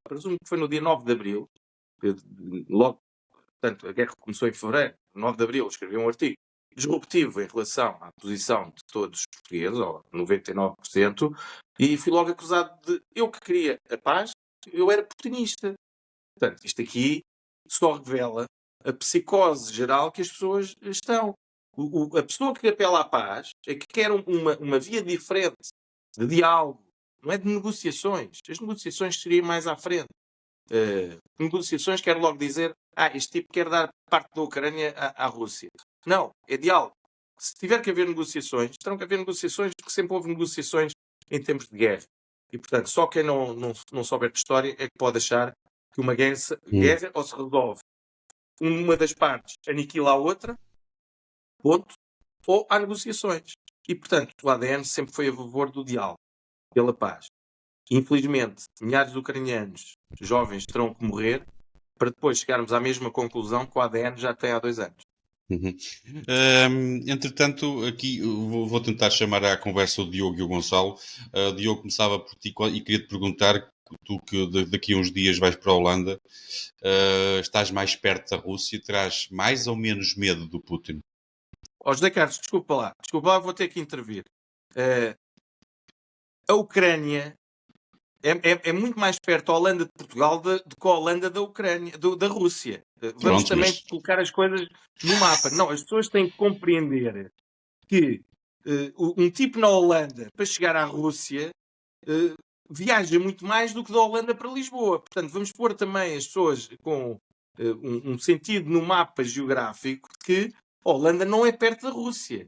presumo que foi no dia 9 de Abril, logo, portanto, a guerra começou em fevereiro, 9 de Abril, escrevi um artigo disruptivo em relação à posição de todos os portugueses, ou 99%, e fui logo acusado de eu que queria a paz, eu era putinista. Portanto, isto aqui só revela a psicose geral que as pessoas estão. A pessoa que apela à paz é que quer uma via diferente de diálogo, não é de negociações. As negociações seriam mais à frente. Negociações quer logo dizer este tipo quer dar parte da Ucrânia à Rússia. Não, é diálogo. Se tiver que haver negociações, terão que haver negociações, porque sempre houve negociações em tempos de guerra. E, portanto, só quem não souber de história é que pode achar que uma guerra ou se resolve uma das partes aniquila a outra, ponto, ou há negociações. E, portanto, o ADN sempre foi a favor do diálogo, pela paz. Infelizmente, milhares de ucranianos jovens terão que morrer para depois chegarmos à mesma conclusão que o ADN já tem há 2 anos. Entretanto, aqui vou tentar chamar à conversa o Diogo e o Gonçalo. Diogo, começava por ti e queria-te perguntar, tu que daqui a uns dias vais para a Holanda, estás mais perto da Rússia, terás mais ou menos medo do Putin? José Carlos, desculpa lá, vou ter que intervir. A Ucrânia é muito mais perto a Holanda de Portugal do que a Holanda da Ucrânia, da Rússia. Vamos também colocar as coisas no mapa. Não, as pessoas têm que compreender que um tipo na Holanda para chegar à Rússia viaja muito mais do que da Holanda para Lisboa. Portanto, vamos pôr também as pessoas com um sentido no mapa geográfico que a Holanda não é perto da Rússia.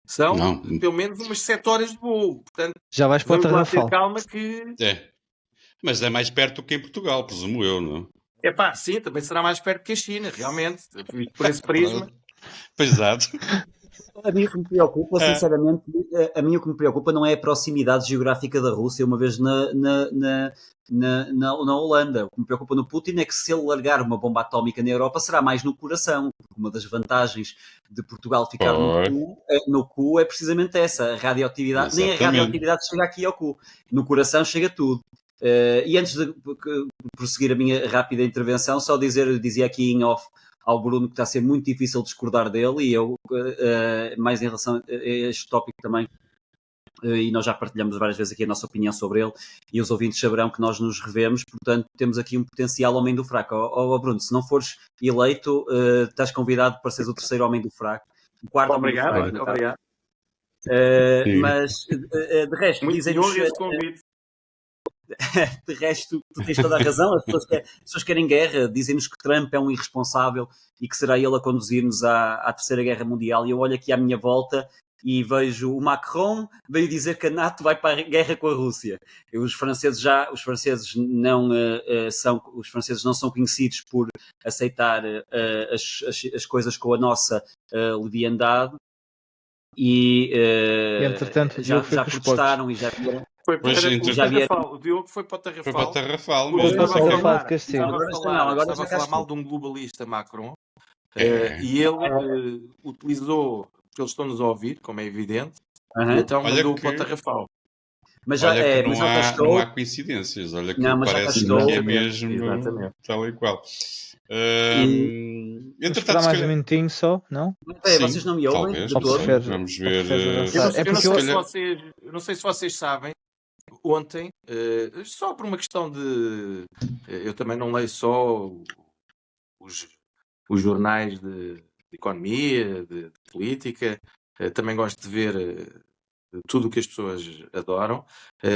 São pelo menos umas 7 horas de voo. Portanto, já vais para o Tarrafal. Calma que... Mas é mais perto do que em Portugal, presumo eu, não é? Sim, também será mais perto que a China, realmente. Por esse prisma. Exato. A mim o que me preocupa, sinceramente, o que me preocupa não é a proximidade geográfica da Rússia, uma vez na Holanda. O que me preocupa no Putin é que se ele largar uma bomba atómica na Europa será mais no coração. Uma das vantagens de Portugal ficar no cu é precisamente essa, a radioatividade. Exatamente. Nem a radioatividade chega aqui ao cu. No coração chega tudo. E antes de prosseguir a minha rápida intervenção, só dizia aqui em off ao Bruno que está a ser muito difícil discordar dele, e eu, mais em relação a este tópico também, e nós já partilhamos várias vezes aqui a nossa opinião sobre ele, e os ouvintes saberão que nós nos revemos, portanto temos aqui um potencial homem do fraco. Bruno, se não fores eleito, estás convidado para seres o 3º homem do fraco, o 4º homem do fraco. Obrigado. Mas, de resto, dizem-nos esse convite. De resto, tu tens toda a razão. As pessoas querem guerra, dizem-nos que Trump é um irresponsável e que será ele a conduzir-nos à Terceira Guerra Mundial. E eu olho aqui à minha volta e vejo o Macron veio dizer que a NATO vai para a guerra com a Rússia. Os franceses não são conhecidos por aceitar as coisas com a nossa leviandade. E entretanto, já protestaram e já Foi para, Pois, era entre- o Já havia- Tarrafal. O Diogo foi para o Foi para Tarrafal. o Tarrafal Porque mesmo. estava a Tarrafal falar, de Castigo. Agora já não, agora estava já a cá falar mal estou. de um globalista Macron. É. E ele utilizou, porque eles estão-nos a ouvir, como é evidente, e Aham. então Olha mandou que- para o Tarrafal. Mas já, Olha que mas não já cá há, estou. não há coincidências. Olha que Não, mas já cá parece estou. que é Exatamente, mesmo exatamente. tal e qual. Vamos Entretanto, esperar se mais um calhar... minutinho só, não? Peraí, Sim, vocês não me ouvem talvez, de Ou não sei. todo? preferes, Vamos ou ver. preferes Eu avançar? não, É eu não porque sei eu, se vocês, eu não sei se vocês sabem, ontem, só por uma questão de. Eu também não leio só os, os jornais de economia, de política, também gosto de ver tudo o que as pessoas adoram,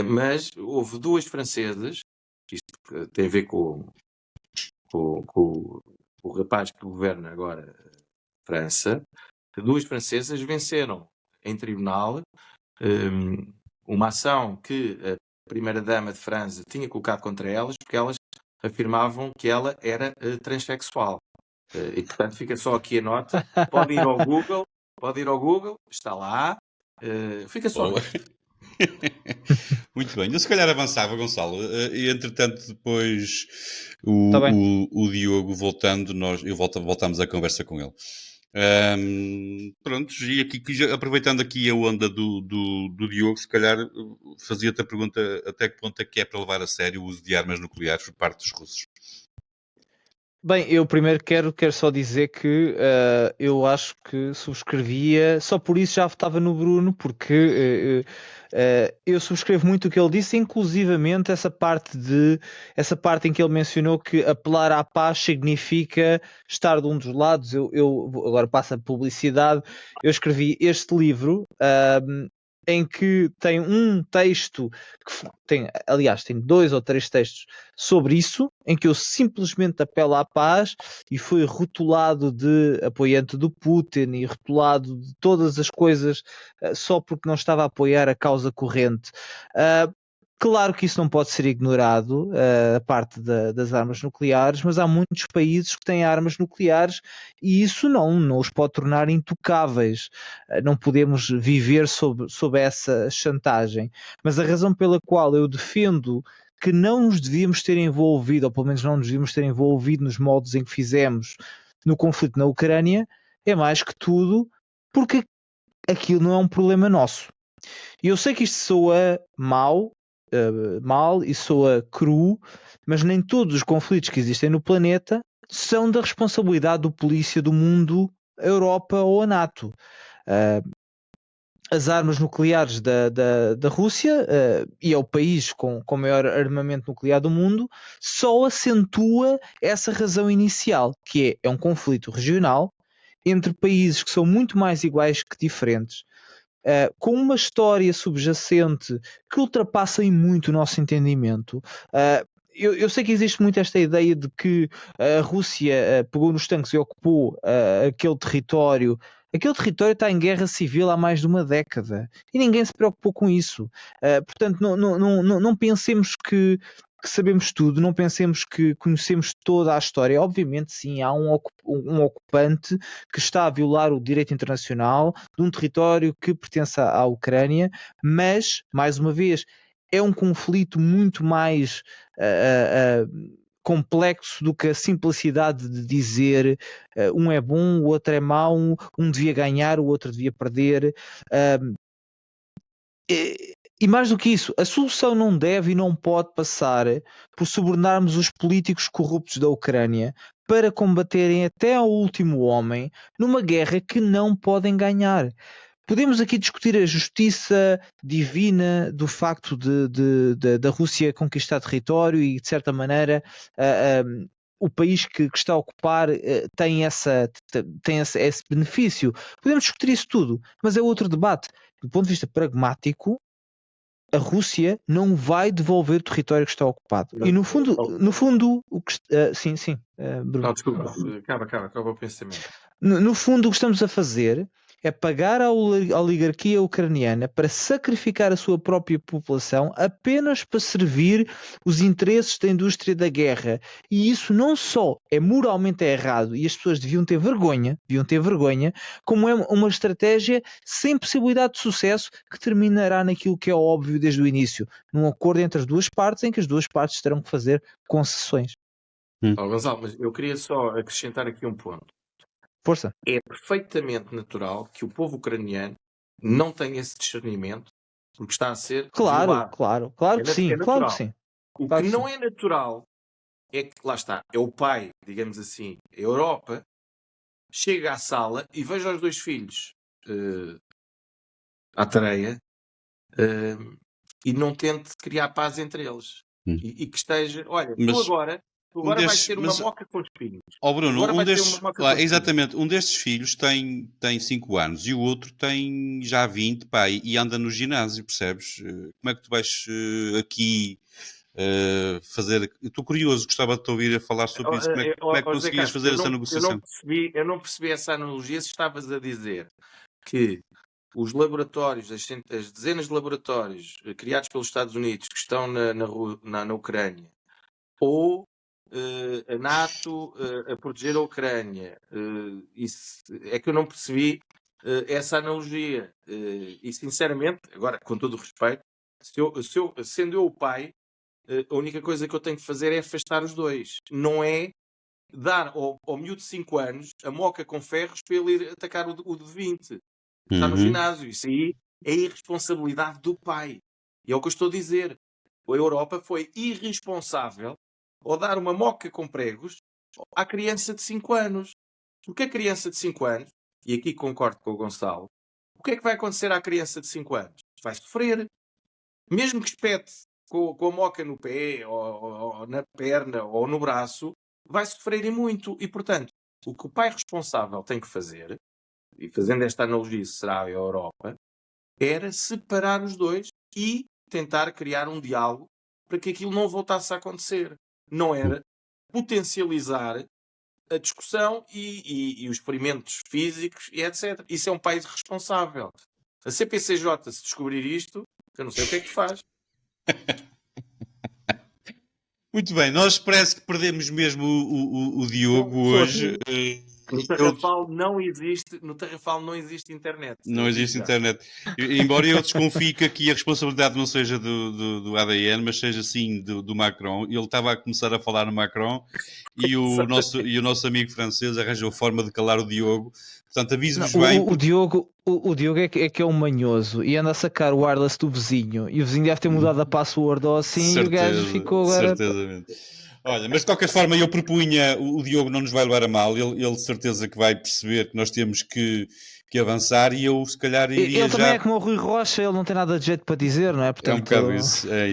mas houve duas francesas, isto tem a ver com o rapaz que governa agora a França, duas francesas venceram em tribunal uma ação que a primeira-dama de França tinha colocado contra elas, porque elas afirmavam que ela era transexual. E portanto fica só aqui a nota. Pode ir ao Google, está lá. Fica só Boa. nisto. Muito bem. Eu se calhar avançava, Gonçalo. E entretanto, depois Tá bem. o Diogo voltando, voltamos a conversa com ele. Pronto, e aqui, aproveitando aqui a onda do Diogo, se calhar fazia-te a pergunta até que ponto é que é para levar a sério o uso de armas nucleares por parte dos russos. Bem, eu primeiro quero só dizer que eu acho que subscrevia, só por isso já votava no Bruno, porque eu subscrevo muito o que ele disse, inclusivamente essa parte em que ele mencionou que apelar à paz significa estar de um dos lados. Eu agora passo a publicidade, eu escrevi este livro. Em que tem um texto aliás, tem 2 ou 3 textos sobre isso, em que eu simplesmente apelo à paz e fui rotulado de apoiante do Putin e rotulado de todas as coisas só porque não estava a apoiar a causa corrente. Claro que isso não pode ser ignorado, a parte das armas nucleares, mas há muitos países que têm armas nucleares e isso não os pode tornar intocáveis. Não podemos viver sob essa chantagem. Mas a razão pela qual eu defendo que não nos devíamos ter envolvido, ou pelo menos não nos devíamos ter envolvido nos moldes em que fizemos no conflito na Ucrânia, é mais que tudo porque aquilo não é um problema nosso. E eu sei que isto soa mal e soa cru, mas nem todos os conflitos que existem no planeta são da responsabilidade do polícia do mundo, a Europa ou a NATO. As armas nucleares da Rússia, e é o país com maior armamento nuclear do mundo, só acentua essa razão inicial, que é um conflito regional entre países que são muito mais iguais que diferentes, com uma história subjacente que ultrapassa em muito o nosso entendimento. Eu sei que existe muito esta ideia de que a Rússia pegou nos tanques e ocupou aquele território. Aquele território está em guerra civil há mais de uma década e ninguém se preocupou com isso. Portanto, não pensemos que sabemos tudo, não pensemos que conhecemos toda a história. Obviamente, sim, há um ocupante que está a violar o direito internacional de um território que pertence à Ucrânia, mas, mais uma vez, é um conflito muito mais complexo do que a simplicidade de dizer um é bom, o outro é mau, um devia ganhar, o outro devia perder. E mais do que isso, a solução não deve e não pode passar por subornarmos os políticos corruptos da Ucrânia para combaterem até ao último homem numa guerra que não podem ganhar. Podemos aqui discutir a justiça divina do facto da Rússia conquistar território e, de certa maneira, o país que está a ocupar tem esse benefício. Podemos discutir isso tudo, mas é outro debate. Do ponto de vista pragmático, a Rússia não vai devolver o território que está ocupado. E no fundo o que Bruno. Não, desculpa, acaba o pensamento. No fundo, o que estamos a fazer é pagar à oligarquia ucraniana para sacrificar a sua própria população apenas para servir os interesses da indústria da guerra. E isso não só é moralmente errado e as pessoas deviam ter vergonha, como é uma estratégia sem possibilidade de sucesso que terminará naquilo que é óbvio desde o início, num acordo entre as duas partes em que as duas partes terão que fazer concessões. Gonçalo, mas eu queria só acrescentar aqui um ponto. Força. É perfeitamente natural que o povo ucraniano não tenha esse discernimento porque está a ser violado. Claro que sim, claro que sim. O que não é natural é que, lá está, é o pai, digamos assim, a Europa, chega à sala e veja os dois filhos à tareia e não tente criar paz entre eles. E que esteja, olha, tu agora vais ter uma moca com espinhos. Bruno, exatamente, um destes filhos tem 5 anos e o outro tem já 20, pai, e anda no ginásio, percebes? Como é que tu vais aqui fazer... Eu estou curioso, gostava de te ouvir a falar sobre isso. Como é que conseguias fazer essa negociação? Eu não percebi essa analogia se estavas a dizer que os laboratórios, as dezenas de laboratórios criados pelos Estados Unidos que estão na Ucrânia, ou a NATO a proteger a Ucrânia, é que eu não percebi essa analogia. E sinceramente, agora com todo o respeito, sendo eu o pai, a única coisa que eu tenho que fazer é afastar os dois. Não é dar ao miúdo de 5 anos a moca com ferros para ele ir atacar o de 20. Está no ginásio. Isso aí é irresponsabilidade do pai. E é o que eu estou a dizer. A Europa foi irresponsável ao dar uma moca com pregos à criança de 5 anos. Porque a criança de 5 anos, e aqui concordo com o Gonçalo, o que é que vai acontecer à criança de 5 anos? Vai sofrer. Mesmo que espete com a moca no pé, ou na perna, ou no braço, vai sofrer e muito. E, portanto, o que o pai responsável tem que fazer, e fazendo esta analogia será a Europa, era separar os dois e tentar criar um diálogo para que aquilo não voltasse a acontecer. Não era potencializar a discussão e os experimentos físicos e etc. Isso é um país responsável. A CPCJ, se descobrir isto, eu não sei o que é que faz. Muito bem, nós parece que perdemos mesmo o Diogo hoje. No Tarrafal não existe internet. Não existe internet. Embora eu desconfie que aqui a responsabilidade não seja do ADN, mas seja sim do Macron. Ele estava a começar a falar no Macron e o nosso amigo francês arranjou forma de calar o Diogo. Portanto, aviso-vos bem. O Diogo é que é um manhoso e anda a sacar o wireless do vizinho e o vizinho deve ter mudado a password ou assim. Certeza, e o gajo ficou agora... Certamente. Olha, mas de qualquer forma eu propunha, o Diogo não nos vai levar a mal, ele de certeza que vai perceber que nós temos que avançar e eu se calhar iria ele também é como o Rui Rocha, ele não tem nada de jeito para dizer, não é? Portanto... É um bocado isso, é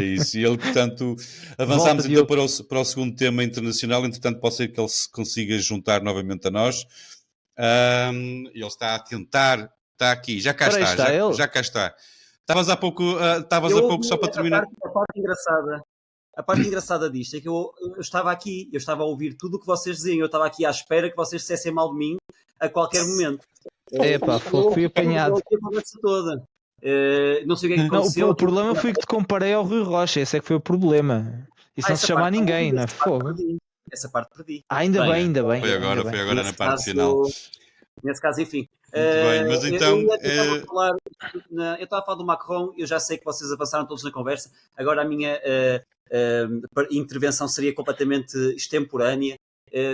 isso. E ele, portanto, avançamos então para o segundo tema internacional, entretanto pode ser que ele se consiga juntar novamente a nós. Ele está a tentar, está aqui, já cá está. Estavas há pouco só para terminar. A parte engraçada disto é que eu estava aqui, eu estava a ouvir tudo o que vocês diziam, eu estava aqui à espera que vocês dissessem mal de mim a qualquer momento. Fui apanhado. A conversa toda. Não sei o que é que aconteceu. O problema foi que te comparei ao Rui Rocha, esse é que foi o problema. Isso não se chama a ninguém, não é? Fogo. Essa parte perdi. Ainda bem. Foi agora na parte final. Nesse caso, enfim. Muito bem, mas então... Eu estava a falar do Macron, eu já sei que vocês avançaram todos na conversa, agora a minha intervenção seria completamente extemporânea.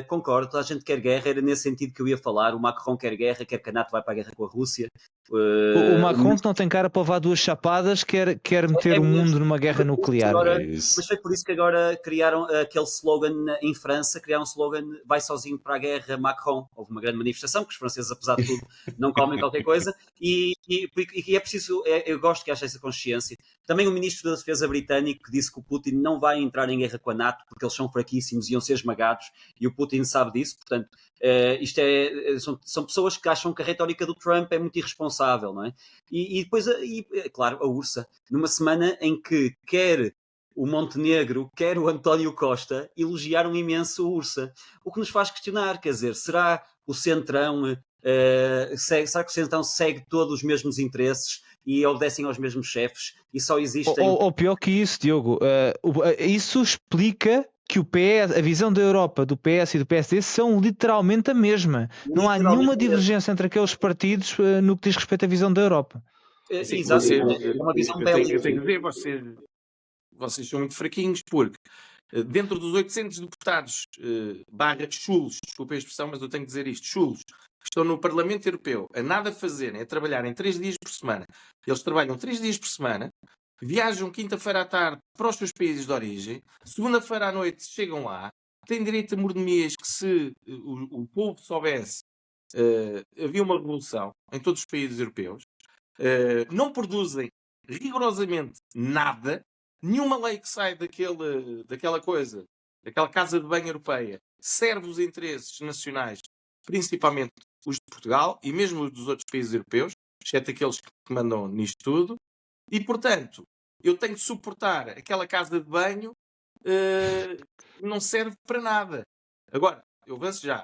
Concordo, toda a gente quer guerra, era nesse sentido que eu ia falar. O Macron quer guerra, quer que a NATO vai para a guerra com a Rússia. O Macron que não tem cara para levar 2 chapadas, quer meter o mundo numa guerra nuclear. Mas foi por isso que agora criaram aquele slogan em França, criaram um slogan vai sozinho para a guerra Macron. Houve uma grande manifestação, que os franceses, apesar de tudo, não comem qualquer coisa, e é preciso, eu gosto que haja essa consciência. Também o ministro da Defesa britânico disse que o Putin não vai entrar em guerra com a NATO, porque eles são fraquíssimos e iam ser esmagados, e o Putin sabe disso, portanto, isto são pessoas que acham que a retórica do Trump é muito irresponsável, não é? E depois, claro, a URSA, numa semana em que quer o Montenegro, quer o António Costa, elogiaram imenso a URSA, o que nos faz questionar, quer dizer, será o Centrão Sarkozy então segue todos os mesmos interesses e obedecem aos mesmos chefes e só existem... Ou pior que isso, Diogo, isso explica que o PS, a visão da Europa do PS e do PSD são literalmente a mesma. Não há nenhuma divergência entre aqueles partidos no que diz respeito à visão da Europa. Sim, Exato, é uma visão eu bélica. tenho que dizer, vocês são muito fraquinhos, porque dentro dos 800 deputados chulos, desculpa a expressão, mas eu tenho que dizer isto, chulos, que estão no Parlamento Europeu a nada fazerem, a trabalharem 3 dias por semana, eles trabalham 3 dias por semana, viajam quinta-feira à tarde para os seus países de origem, segunda-feira à noite chegam lá, têm direito a mordomias que se o povo soubesse, havia uma revolução em todos os países europeus, não produzem rigorosamente nada, nenhuma lei que sai daquela coisa, daquela casa de banho europeia, serve os interesses nacionais, principalmente os de Portugal e mesmo os dos outros países europeus, exceto aqueles que mandam nisto tudo, e portanto eu tenho que suportar aquela casa de banho que não serve para nada. Agora, eu avanço já.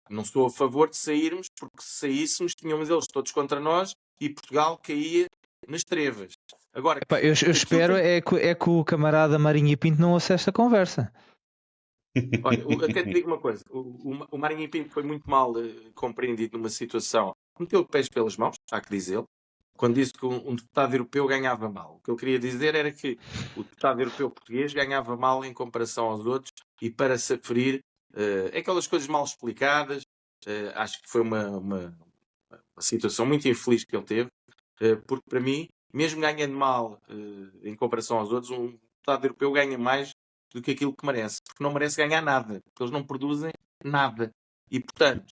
Não sou a favor de sairmos, porque se saíssemos, tínhamos eles todos contra nós e Portugal caía nas trevas. Agora, eu espero que o camarada Marinho e Pinto não ouça esta conversa. Olha, até te digo uma coisa. O Marinho e Pinto foi muito mal compreendido numa situação. Meteu pés pelas mãos, há que dizê-lo, quando disse que um deputado europeu ganhava mal. O que ele queria dizer era que o deputado europeu português ganhava mal em comparação aos outros e para se aferir aquelas coisas mal explicadas. Acho que foi uma situação muito infeliz que ele teve, porque para mim, mesmo ganhando mal em comparação aos outros, um deputado europeu ganha mais do que aquilo que merece, porque não merece ganhar nada, porque eles não produzem nada. E, portanto,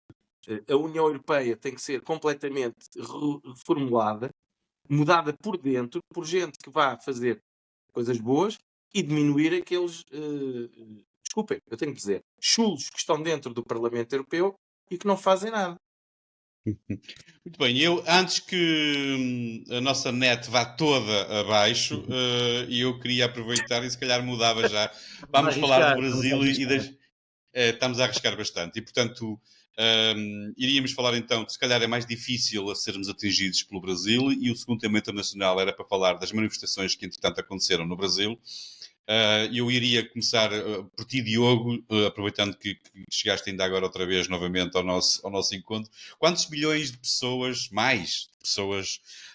a União Europeia tem que ser completamente reformulada, mudada por dentro, por gente que vá fazer coisas boas e diminuir aqueles, desculpem, eu tenho que dizer, chulos que estão dentro do Parlamento Europeu e que não fazem nada. Muito bem, antes que a nossa net vá toda abaixo, eu queria aproveitar e se calhar mudava já. Vamos falar do Brasil estamos a arriscar bastante e, portanto, iríamos falar então que se calhar é mais difícil a sermos atingidos pelo Brasil e o segundo tema internacional era para falar das manifestações que entretanto aconteceram no Brasil. Eu iria começar por ti, Diogo, aproveitando que chegaste ainda agora outra vez novamente ao nosso encontro. Quantos milhões de pessoas,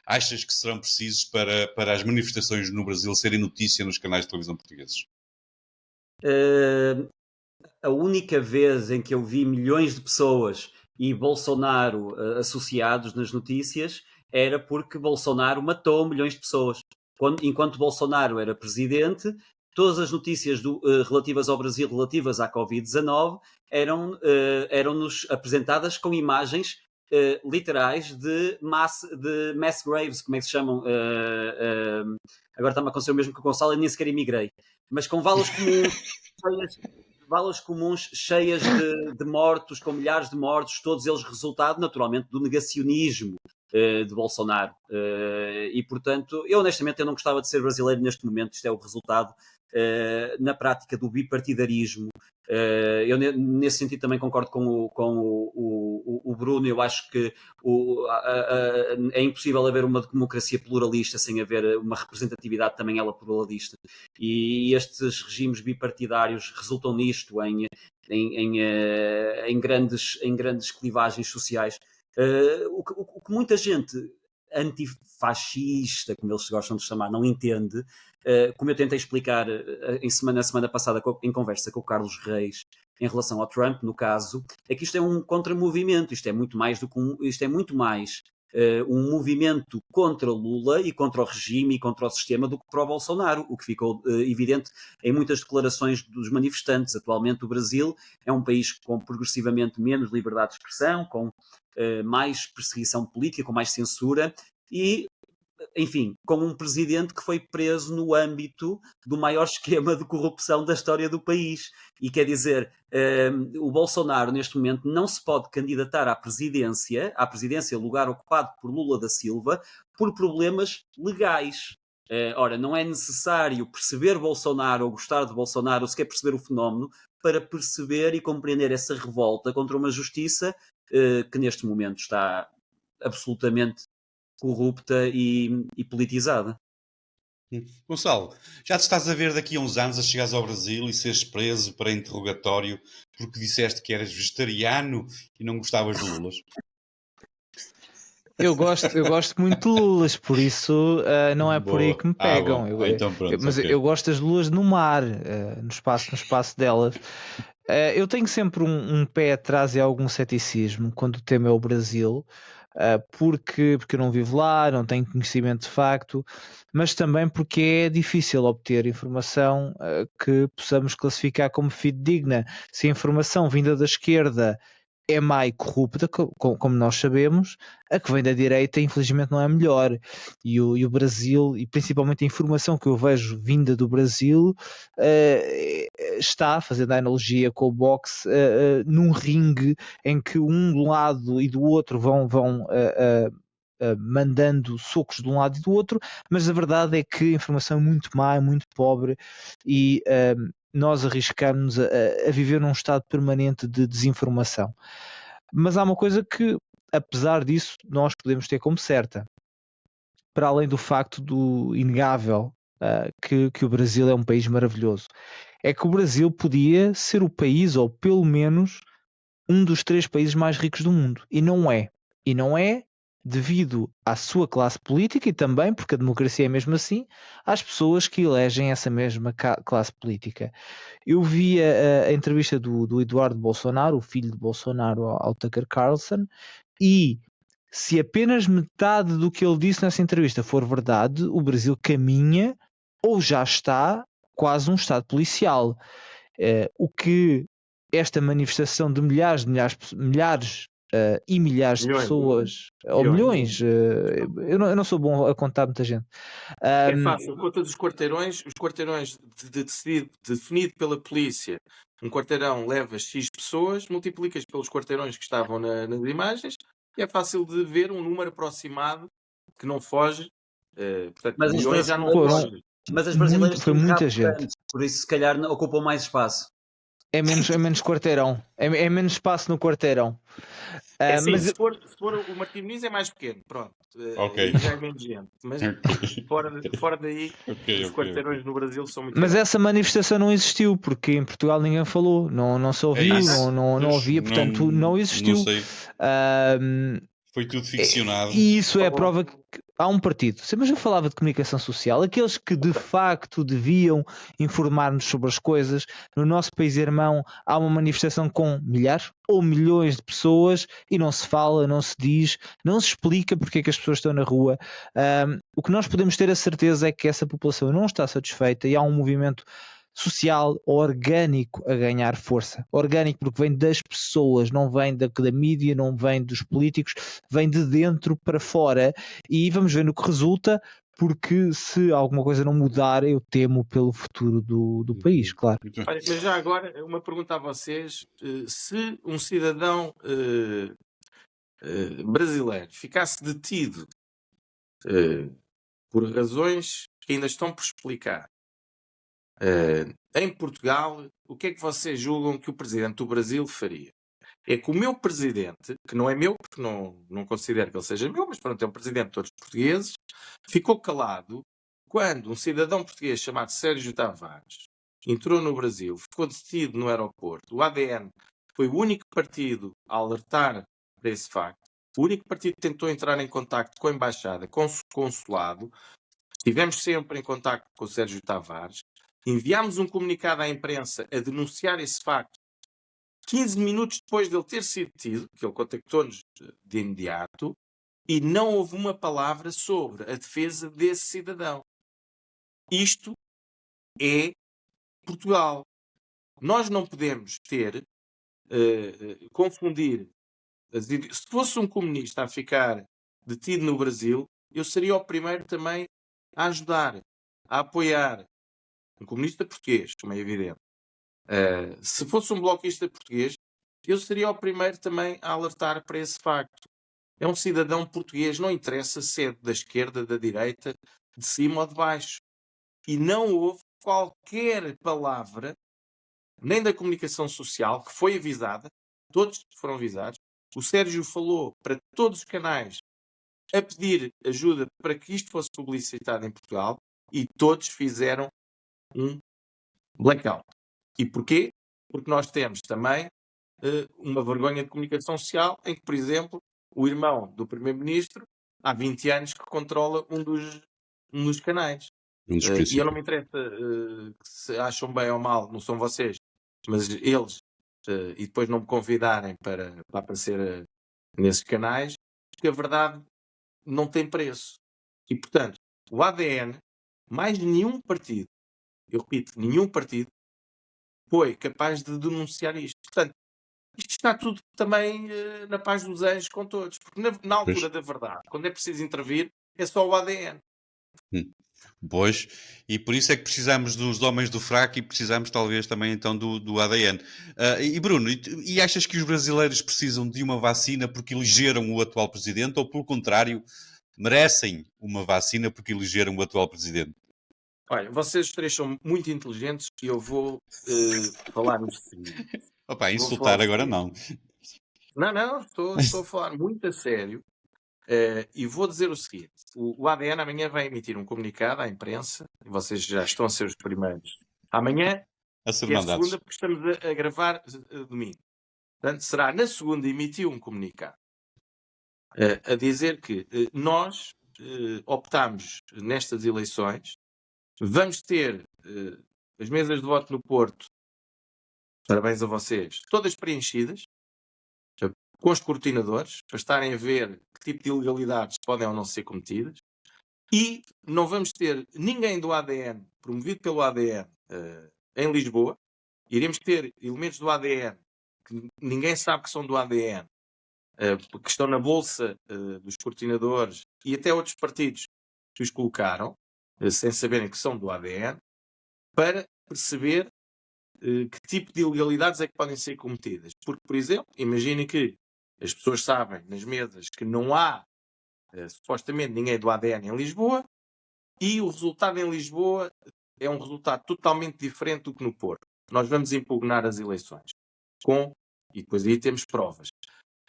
achas que serão precisos para as manifestações no Brasil serem notícia nos canais de televisão portugueses? A única vez em que eu vi milhões de pessoas e Bolsonaro associados nas notícias era porque Bolsonaro matou milhões de pessoas. Enquanto Bolsonaro era presidente, todas as notícias relativas ao Brasil, relativas à Covid-19, eram-nos apresentadas com imagens literais de mass graves, como é que se chamam? Agora está-me a acontecer o mesmo que o Gonçalo, eu nem sequer emigrei. Mas com valas comuns cheias de mortos, com milhares de mortos, todos eles resultado, naturalmente, do negacionismo de Bolsonaro. E, portanto, eu honestamente não gostava de ser brasileiro neste momento. Isto é o resultado, na prática, do bipartidarismo. Eu, nesse sentido, também concordo com o Bruno. Eu acho que é impossível haver uma democracia pluralista sem haver uma representatividade também ela pluralista. E estes regimes bipartidários resultam nisto, em grandes clivagens sociais. O que muita gente antifascista, como eles gostam de chamar, não entende, como eu tentei explicar na semana passada em conversa com o Carlos Reis em relação ao Trump, no caso, é que isto é um contramovimento, isto é muito mais um movimento contra Lula e contra o regime e contra o sistema do que para o Bolsonaro, o que ficou evidente em muitas declarações dos manifestantes. Atualmente o Brasil é um país com progressivamente menos liberdade de expressão, com mais perseguição política, com mais censura e, enfim, com um presidente que foi preso no âmbito do maior esquema de corrupção da história do país. E quer dizer, o Bolsonaro neste momento não se pode candidatar à presidência, lugar ocupado por Lula da Silva, por problemas legais. Ora, não é necessário perceber Bolsonaro ou gostar de Bolsonaro ou sequer perceber o fenómeno para perceber e compreender essa revolta contra uma justiça que neste momento está absolutamente corrupta e politizada. Gonçalo, já te estás a ver daqui a uns anos a chegares ao Brasil e seres preso para interrogatório porque disseste que eras vegetariano e não gostavas de lulas? Eu gosto muito de lulas, por isso não é por aí que me pegam. Então pronto, Mas okay. eu gosto das lulas no mar, no espaço delas. Eu tenho sempre um pé atrás e algum ceticismo quando o tema é o Brasil, porque eu não vivo lá, não tenho conhecimento de facto, mas também porque é difícil obter informação que possamos classificar como fidedigna. Se a informação vinda da esquerda é má e corrupta, como nós sabemos, a que vem da direita infelizmente não é melhor. E o Brasil, e principalmente a informação que eu vejo vinda do Brasil, está, fazendo a analogia com o boxe, num ringue em que um do lado e do outro vão mandando socos de um lado e do outro, mas a verdade é que a informação é muito má, é muito pobre e nós arriscamos a viver num estado permanente de desinformação. Mas há uma coisa que, apesar disso, nós podemos ter como certa, para além do facto do inegável que o Brasil é um país maravilhoso, é que o Brasil podia ser o país, ou pelo menos um dos 3 países mais ricos do mundo, e não é. E não é devido à sua classe política e também, porque a democracia é mesmo assim, às pessoas que elegem essa mesma classe política. Eu vi a entrevista do Eduardo Bolsonaro, o filho de Bolsonaro, ao Tucker Carlson, e se apenas metade do que ele disse nessa entrevista for verdade, o Brasil caminha ou já está quase um estado policial. O que esta manifestação de milhares e milhares de pessoas, ou milhões, eu não sou bom a contar muita gente. É fácil, conta dos quarteirões, os quarteirões definido pela polícia, um quarteirão leva X pessoas, multiplicas pelos quarteirões que estavam nas imagens, e é fácil de ver um número aproximado que não foge, portanto, mas milhões já não foge. Mas as brasileiras foi muita gente. Por isso se calhar ocupam mais espaço. É menos quarteirão. É menos espaço no quarteirão. Assim, mas se for o Martim Muniz é mais pequeno, pronto. Ok. Aí já é menos gente. Mas fora daí, os quarteirões no Brasil são muito Mas grandes. essa manifestação não existiu, porque em Portugal ninguém falou, não se ouviu, não havia, portanto não existiu. Não sei. Foi tudo ficcionado. E isso é a prova que há um partido. Mas eu falava de comunicação social, aqueles que de facto deviam informar-nos sobre as coisas. No nosso país irmão há uma manifestação com milhares ou milhões de pessoas e não se fala, não se diz, não se explica porque é que as pessoas estão na rua. O que nós podemos ter a certeza é que essa população não está satisfeita e há um movimento social orgânico a ganhar força. Orgânico porque vem das pessoas, não vem da mídia, não vem dos políticos, vem de dentro para fora e vamos ver no que resulta, porque se alguma coisa não mudar, eu temo pelo futuro do país, claro. Olha, mas já agora, uma pergunta a vocês: se um cidadão brasileiro ficasse detido por razões que ainda estão por explicar em Portugal, o que é que vocês julgam que o presidente do Brasil faria? É que o meu presidente, que não é meu, porque não considero que ele seja meu, mas pronto, é um presidente de todos os portugueses, ficou calado quando um cidadão português chamado Sérgio Tavares entrou no Brasil, ficou detido no aeroporto. O ADN foi o único partido a alertar para esse facto. O único partido que tentou entrar em contacto com a embaixada, com o consulado. Estivemos sempre em contacto com o Sérgio Tavares. Enviámos um comunicado à imprensa a denunciar esse facto 15 minutos depois de ele ter sido detido, que ele contactou-nos de imediato, e não houve uma palavra sobre a defesa desse cidadão. Isto é Portugal. Nós não podemos confundir. Se fosse um comunista a ficar detido no Brasil, eu seria o primeiro também a ajudar, a apoiar. Um comunista português, como é evidente. Se fosse um bloquista português, eu seria o primeiro também a alertar para esse facto. É um cidadão português, não interessa se é da esquerda, da direita, de cima ou de baixo. E não houve qualquer palavra, nem da comunicação social, que foi avisada, todos foram avisados, O Sérgio falou para todos os canais a pedir ajuda para que isto fosse publicitado em Portugal e todos fizeram um blackout. E porquê? Porque nós temos também uma vergonha de comunicação social em que, por exemplo, o irmão do Primeiro-Ministro há 20 anos que controla um dos canais. E eu não me interessa se acham bem ou mal, não são vocês, mas eles, e depois não me convidarem para aparecer nesses canais, porque a verdade não tem preço. E, portanto, o ADN, mais nenhum partido, eu repito, nenhum partido, foi capaz de denunciar isto. Portanto, isto está tudo também na paz dos anjos com todos. Porque na altura da verdade, quando é preciso intervir, é só o ADN. Pois, e por isso é que precisamos dos homens do fraco e precisamos talvez também então do ADN. E Bruno, e achas que os brasileiros precisam de uma vacina porque elegeram o atual presidente ou pelo contrário, merecem uma vacina porque elegeram o atual presidente? Olha, vocês três são muito inteligentes e eu vou falar no seguinte. Opa, insultar agora não. Não, estou a falar muito a sério. E vou dizer o seguinte: o ADN amanhã vai emitir um comunicado à imprensa, e vocês já estão a ser os primeiros. Amanhã, A ser que é a mandados. segunda, porque estamos a gravar domingo. Portanto, será na segunda emitir um comunicado a dizer que nós optámos nestas eleições, vamos ter as mesas de voto no Porto, parabéns a vocês, todas preenchidas, com escrutinadores, para estarem a ver que tipo de ilegalidades podem ou não ser cometidas. E não vamos ter ninguém do ADN, promovido pelo ADN, em Lisboa. Iremos ter elementos do ADN que ninguém sabe que são do ADN, que estão na bolsa dos escrutinadores e até outros partidos que os colocaram, sem saberem que são do ADN, para perceber que tipo de ilegalidades é que podem ser cometidas. Porque, por exemplo, imaginem que as pessoas sabem nas mesas que não há supostamente ninguém do ADN em Lisboa e o resultado em Lisboa é um resultado totalmente diferente do que no Porto. Nós vamos impugnar as eleições e depois aí temos provas.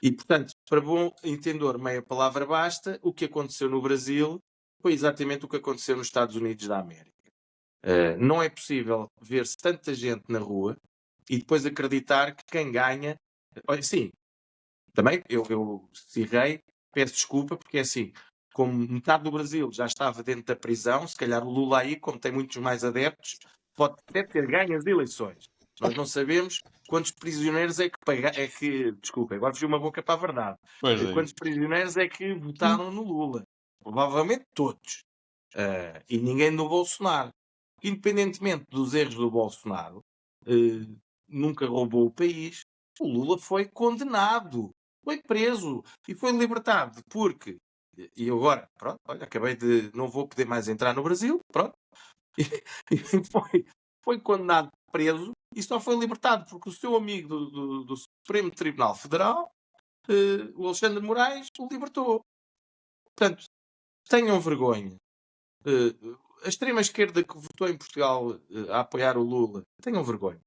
E, portanto, para bom entendedor, meia palavra basta, o que aconteceu no Brasil foi exatamente o que aconteceu nos Estados Unidos da América. Não é possível ver-se tanta gente na rua e depois acreditar que quem ganha... Olha, sim, também eu se errei, peço desculpa, porque é assim, como metade do Brasil já estava dentro da prisão, se calhar o Lula aí, como tem muitos mais adeptos, pode até ter ganho as eleições. Nós não sabemos quantos prisioneiros desculpa, agora fugiu uma boca para a verdade. Quantos prisioneiros é que votaram no Lula? Provavelmente todos. E ninguém do Bolsonaro. Independentemente dos erros do Bolsonaro, nunca roubou o país. O Lula foi condenado, foi preso e foi libertado porque, e agora, pronto, olha, não vou poder mais entrar no Brasil, pronto, e foi condenado, preso e só foi libertado porque o seu amigo do Supremo Tribunal Federal, o Alexandre de Moraes, o libertou. Portanto, tenham vergonha. A extrema-esquerda que votou em Portugal a apoiar o Lula, tenham vergonha.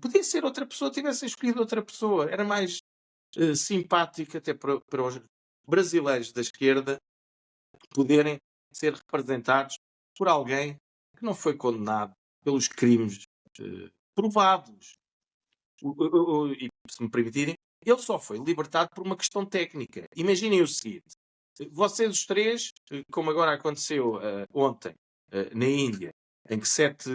Podia ser outra pessoa, tivesse escolhido outra pessoa. Era mais simpático até para os brasileiros da esquerda poderem ser representados por alguém que não foi condenado pelos crimes provados. E, se me permitirem, ele só foi libertado por uma questão técnica. Imaginem o seguinte. Vocês os três, como agora aconteceu ontem na Índia, em que sete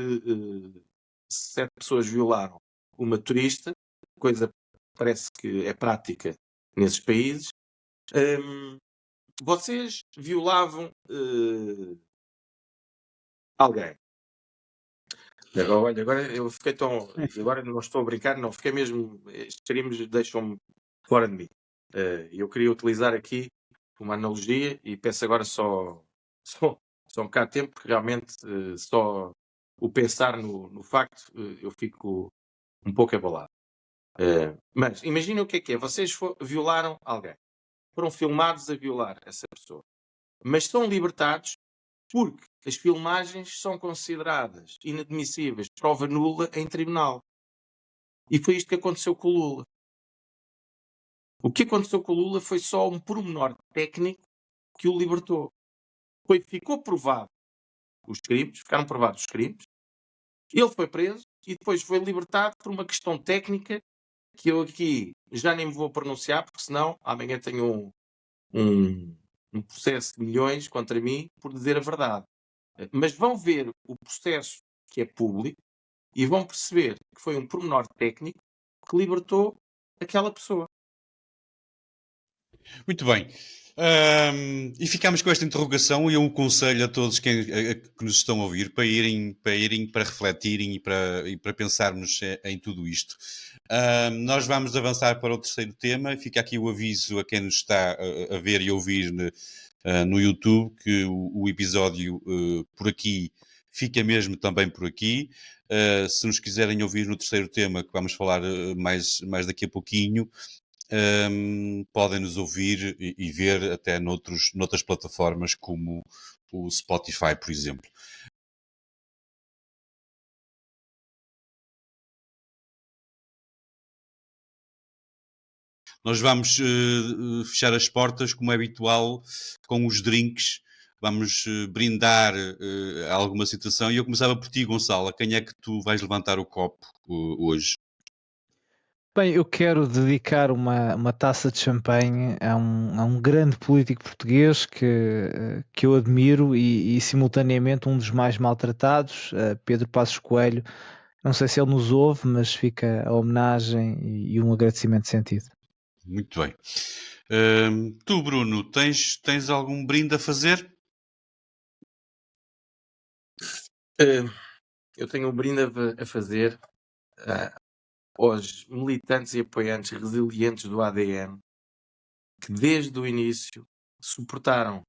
pessoas violaram uma turista, coisa que parece que é prática nesses países, vocês violavam alguém. Olha, agora eu fiquei tão... Agora não estou a brincar, não, fiquei mesmo... Estes crimes deixam-me fora de mim. Eu queria utilizar aqui uma analogia e peço agora só um bocado de tempo, porque realmente só o pensar no facto eu fico um pouco abalado. Mas imaginem o que é. Vocês violaram alguém. Foram filmados a violar essa pessoa. Mas são libertados porque as filmagens são consideradas inadmissíveis, prova nula em tribunal. E foi isto que aconteceu com o Lula. O que aconteceu com o Lula foi só um pormenor técnico que o libertou. Ficou provado os crimes, ficaram provados os crimes, ele foi preso e depois foi libertado por uma questão técnica que eu aqui já nem me vou pronunciar, porque senão amanhã tenho um processo de milhões contra mim por dizer a verdade. Mas vão ver o processo que é público e vão perceber que foi um pormenor técnico que libertou aquela pessoa. Muito bem. E ficamos com esta interrogação e eu aconselho a todos que nos estão a ouvir para irem, para refletirem e para pensarmos em tudo isto. Nós vamos avançar para o terceiro tema. Fica aqui o aviso a quem nos está a ver e ouvir no YouTube que o episódio por aqui fica mesmo também por aqui. Se nos quiserem ouvir no terceiro tema, que vamos falar mais daqui a pouquinho, podem nos ouvir e ver até noutras plataformas como o Spotify, por exemplo. Nós vamos fechar as portas, como é habitual, com os drinks. Vamos brindar a alguma situação. E eu começava por ti, Gonçalo. A quem é que tu vais levantar o copo hoje? Bem, eu quero dedicar uma taça de champanhe a um grande político português que eu admiro e simultaneamente um dos mais maltratados, Pedro Passos Coelho. Não sei se ele nos ouve, mas fica a homenagem e um agradecimento sentido. Muito bem. Tu, Bruno, tens algum brinde a fazer? Eu tenho um brinde a fazer aos militantes e apoiantes resilientes do ADN que desde o início suportaram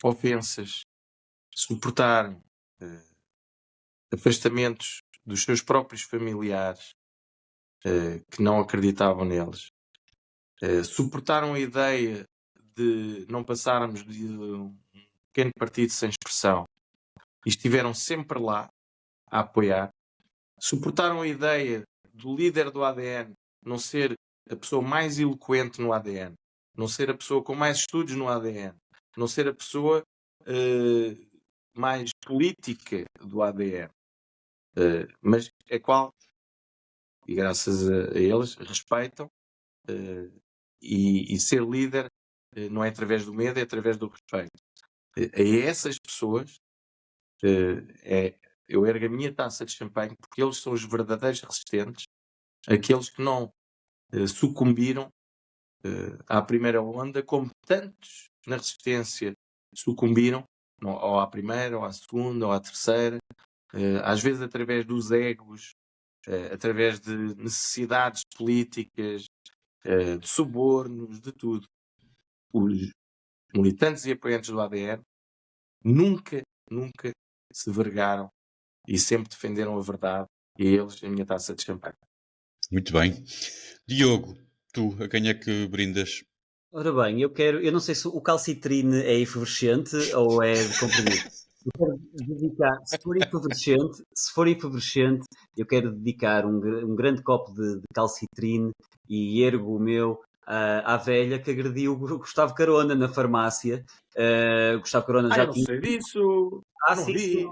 ofensas, suportaram afastamentos dos seus próprios familiares que não acreditavam neles, suportaram a ideia de não passarmos de um pequeno partido sem expressão e estiveram sempre lá a apoiar, suportaram a ideia do líder do ADN não ser a pessoa mais eloquente no ADN, não ser a pessoa com mais estudos no ADN, não ser a pessoa mais política do ADN, mas a qual, e graças a eles, respeitam, e ser líder não é através do medo, é através do respeito. A essas pessoas eu ergo a minha taça de champanhe porque eles são os verdadeiros resistentes, aqueles que não sucumbiram à primeira onda, como tantos na resistência sucumbiram, ou à primeira, ou à segunda, ou à terceira, às vezes através dos egos, através de necessidades políticas, de subornos, de tudo. Os militantes e apoiantes do ADN nunca se vergaram e sempre defenderam a verdade, e eles a minha taça de champanhe. Muito bem. Diogo, tu, a quem é que brindas? Ora bem, eu não sei se o calcitrine é efervescente ou é de comprimido. Eu quero dedicar, se for efervescente, eu quero dedicar um grande copo de calcitrine e ergo o meu à velha que agrediu o Gustavo Carona na farmácia. Gustavo Carona já não tinha... sei disso. Sim.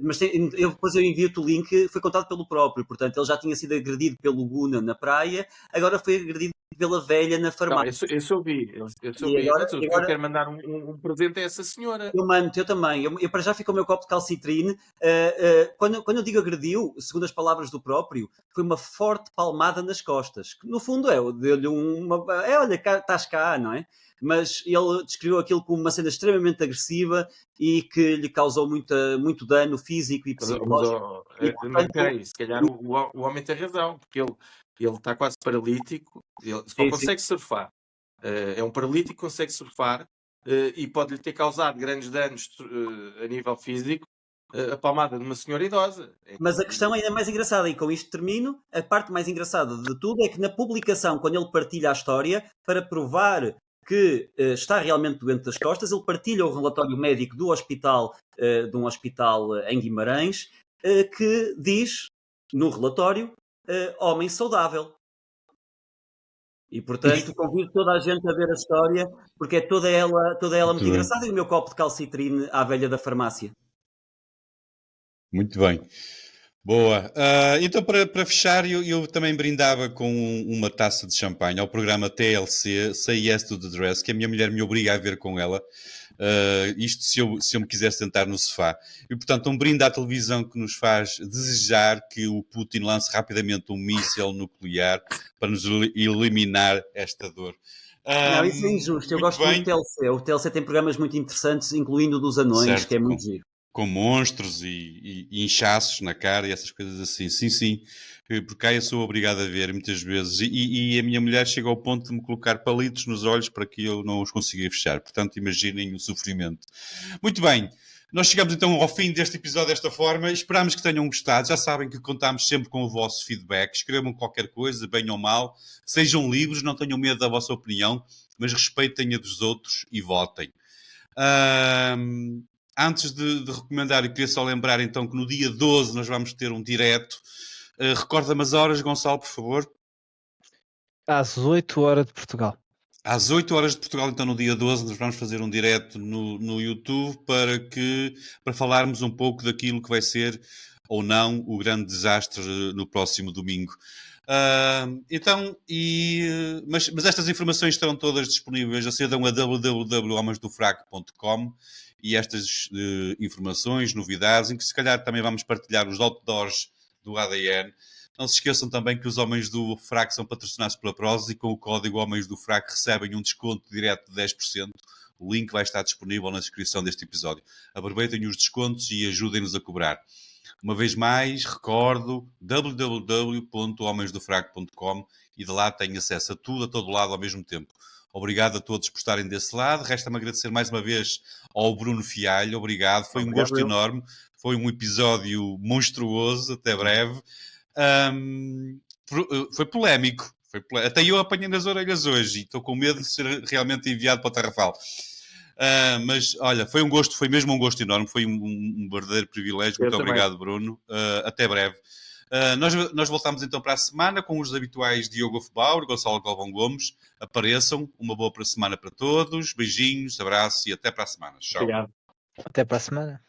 Mas depois eu envio-te o link, foi contado pelo próprio, portanto ele já tinha sido agredido pelo Guna na praia, agora foi agredido pela velha na farmácia. Não, eu ouvi. Eu quero mandar um presente a essa senhora. Eu mando, eu também. Eu para já fico o meu copo de calcitrine. Quando eu digo agrediu, segundo as palavras do próprio, foi uma forte palmada nas costas. Que no fundo deu-lhe olha, estás cá, não é? Mas ele descreveu aquilo como uma cena extremamente agressiva e que lhe causou muito dano físico e psicológico. Se calhar o homem tem razão, porque ele está quase paralítico, ele só consegue surfar. É um paralítico que consegue surfar e pode-lhe ter causado grandes danos a nível físico a palmada de uma senhora idosa. Mas a questão ainda mais engraçada, e com isto termino, a parte mais engraçada de tudo é que na publicação, quando ele partilha a história, para provar que está realmente doente das costas, ele partilha o relatório médico do hospital, de um hospital em Guimarães, que diz, no relatório, homem saudável. E, portanto, convido toda a gente a ver a história, porque é toda ela muito engraçada. E o meu copo de calcitrine à velha da farmácia. Muito bem. Boa. Então, para fechar, eu também brindava com uma taça de champanhe ao programa TLC, Say Yes to the Dress, que a minha mulher me obriga a ver com ela. Isto se eu me quiser sentar no sofá. E, portanto, um brinde à televisão que nos faz desejar que o Putin lance rapidamente um míssil nuclear para nos eliminar esta dor. Não, isso é injusto. Eu gosto muito do TLC. O TLC tem programas muito interessantes, incluindo o dos anões, certo, que é muito giro. Com monstros e inchaços na cara e essas coisas assim. Sim. Porque aí eu sou obrigado a ver muitas vezes. E a minha mulher chega ao ponto de me colocar palitos nos olhos para que eu não os consiga fechar. Portanto, imaginem o sofrimento. Muito bem. Nós chegamos então ao fim deste episódio desta forma. Esperamos que tenham gostado. Já sabem que contamos sempre com o vosso feedback. Escrevam qualquer coisa, bem ou mal. Sejam livres, não tenham medo da vossa opinião, mas respeitem a dos outros e votem. Antes de recomendar, eu queria só lembrar então que no dia 12 nós vamos ter um direto. Recorda-me as horas, Gonçalo, por favor. Às 8 horas de Portugal. Às 8 horas de Portugal, então no dia 12, nós vamos fazer um direto no YouTube para falarmos um pouco daquilo que vai ser ou não o grande desastre no próximo domingo. Mas estas informações estão todas disponíveis, acedam a www.homensdofraco.com e estas informações, novidades, em que se calhar também vamos partilhar os outdoors do ADN. Não se esqueçam também que os Homens do Fraco são patrocinados pela Prozis e com o código Homens do Fraco recebem um desconto direto de 10%. O link vai estar disponível na descrição deste episódio. Aproveitem os descontos e ajudem-nos a cobrar. Uma vez mais, recordo www.homensdofraco.com e de lá têm acesso a tudo, a todo lado ao mesmo tempo. Obrigado a todos por estarem desse lado. Resta-me agradecer mais uma vez ao Bruno Fialho. Obrigado. Foi um gosto enorme. Foi um episódio monstruoso. Até breve. Foi polémico. Até eu apanhei nas orelhas hoje e estou com medo de ser realmente enviado para o Tarrafal. Mas olha, foi mesmo um gosto enorme, foi um verdadeiro privilégio. Muito obrigado, Bruno. Até breve. Nós voltamos então para a semana com os habituais Diogo Febauer, Gonçalo Galvão Gomes. Apareçam, uma boa semana para todos. Beijinhos, abraços e até para a semana. Tchau. Obrigado. Até para a semana.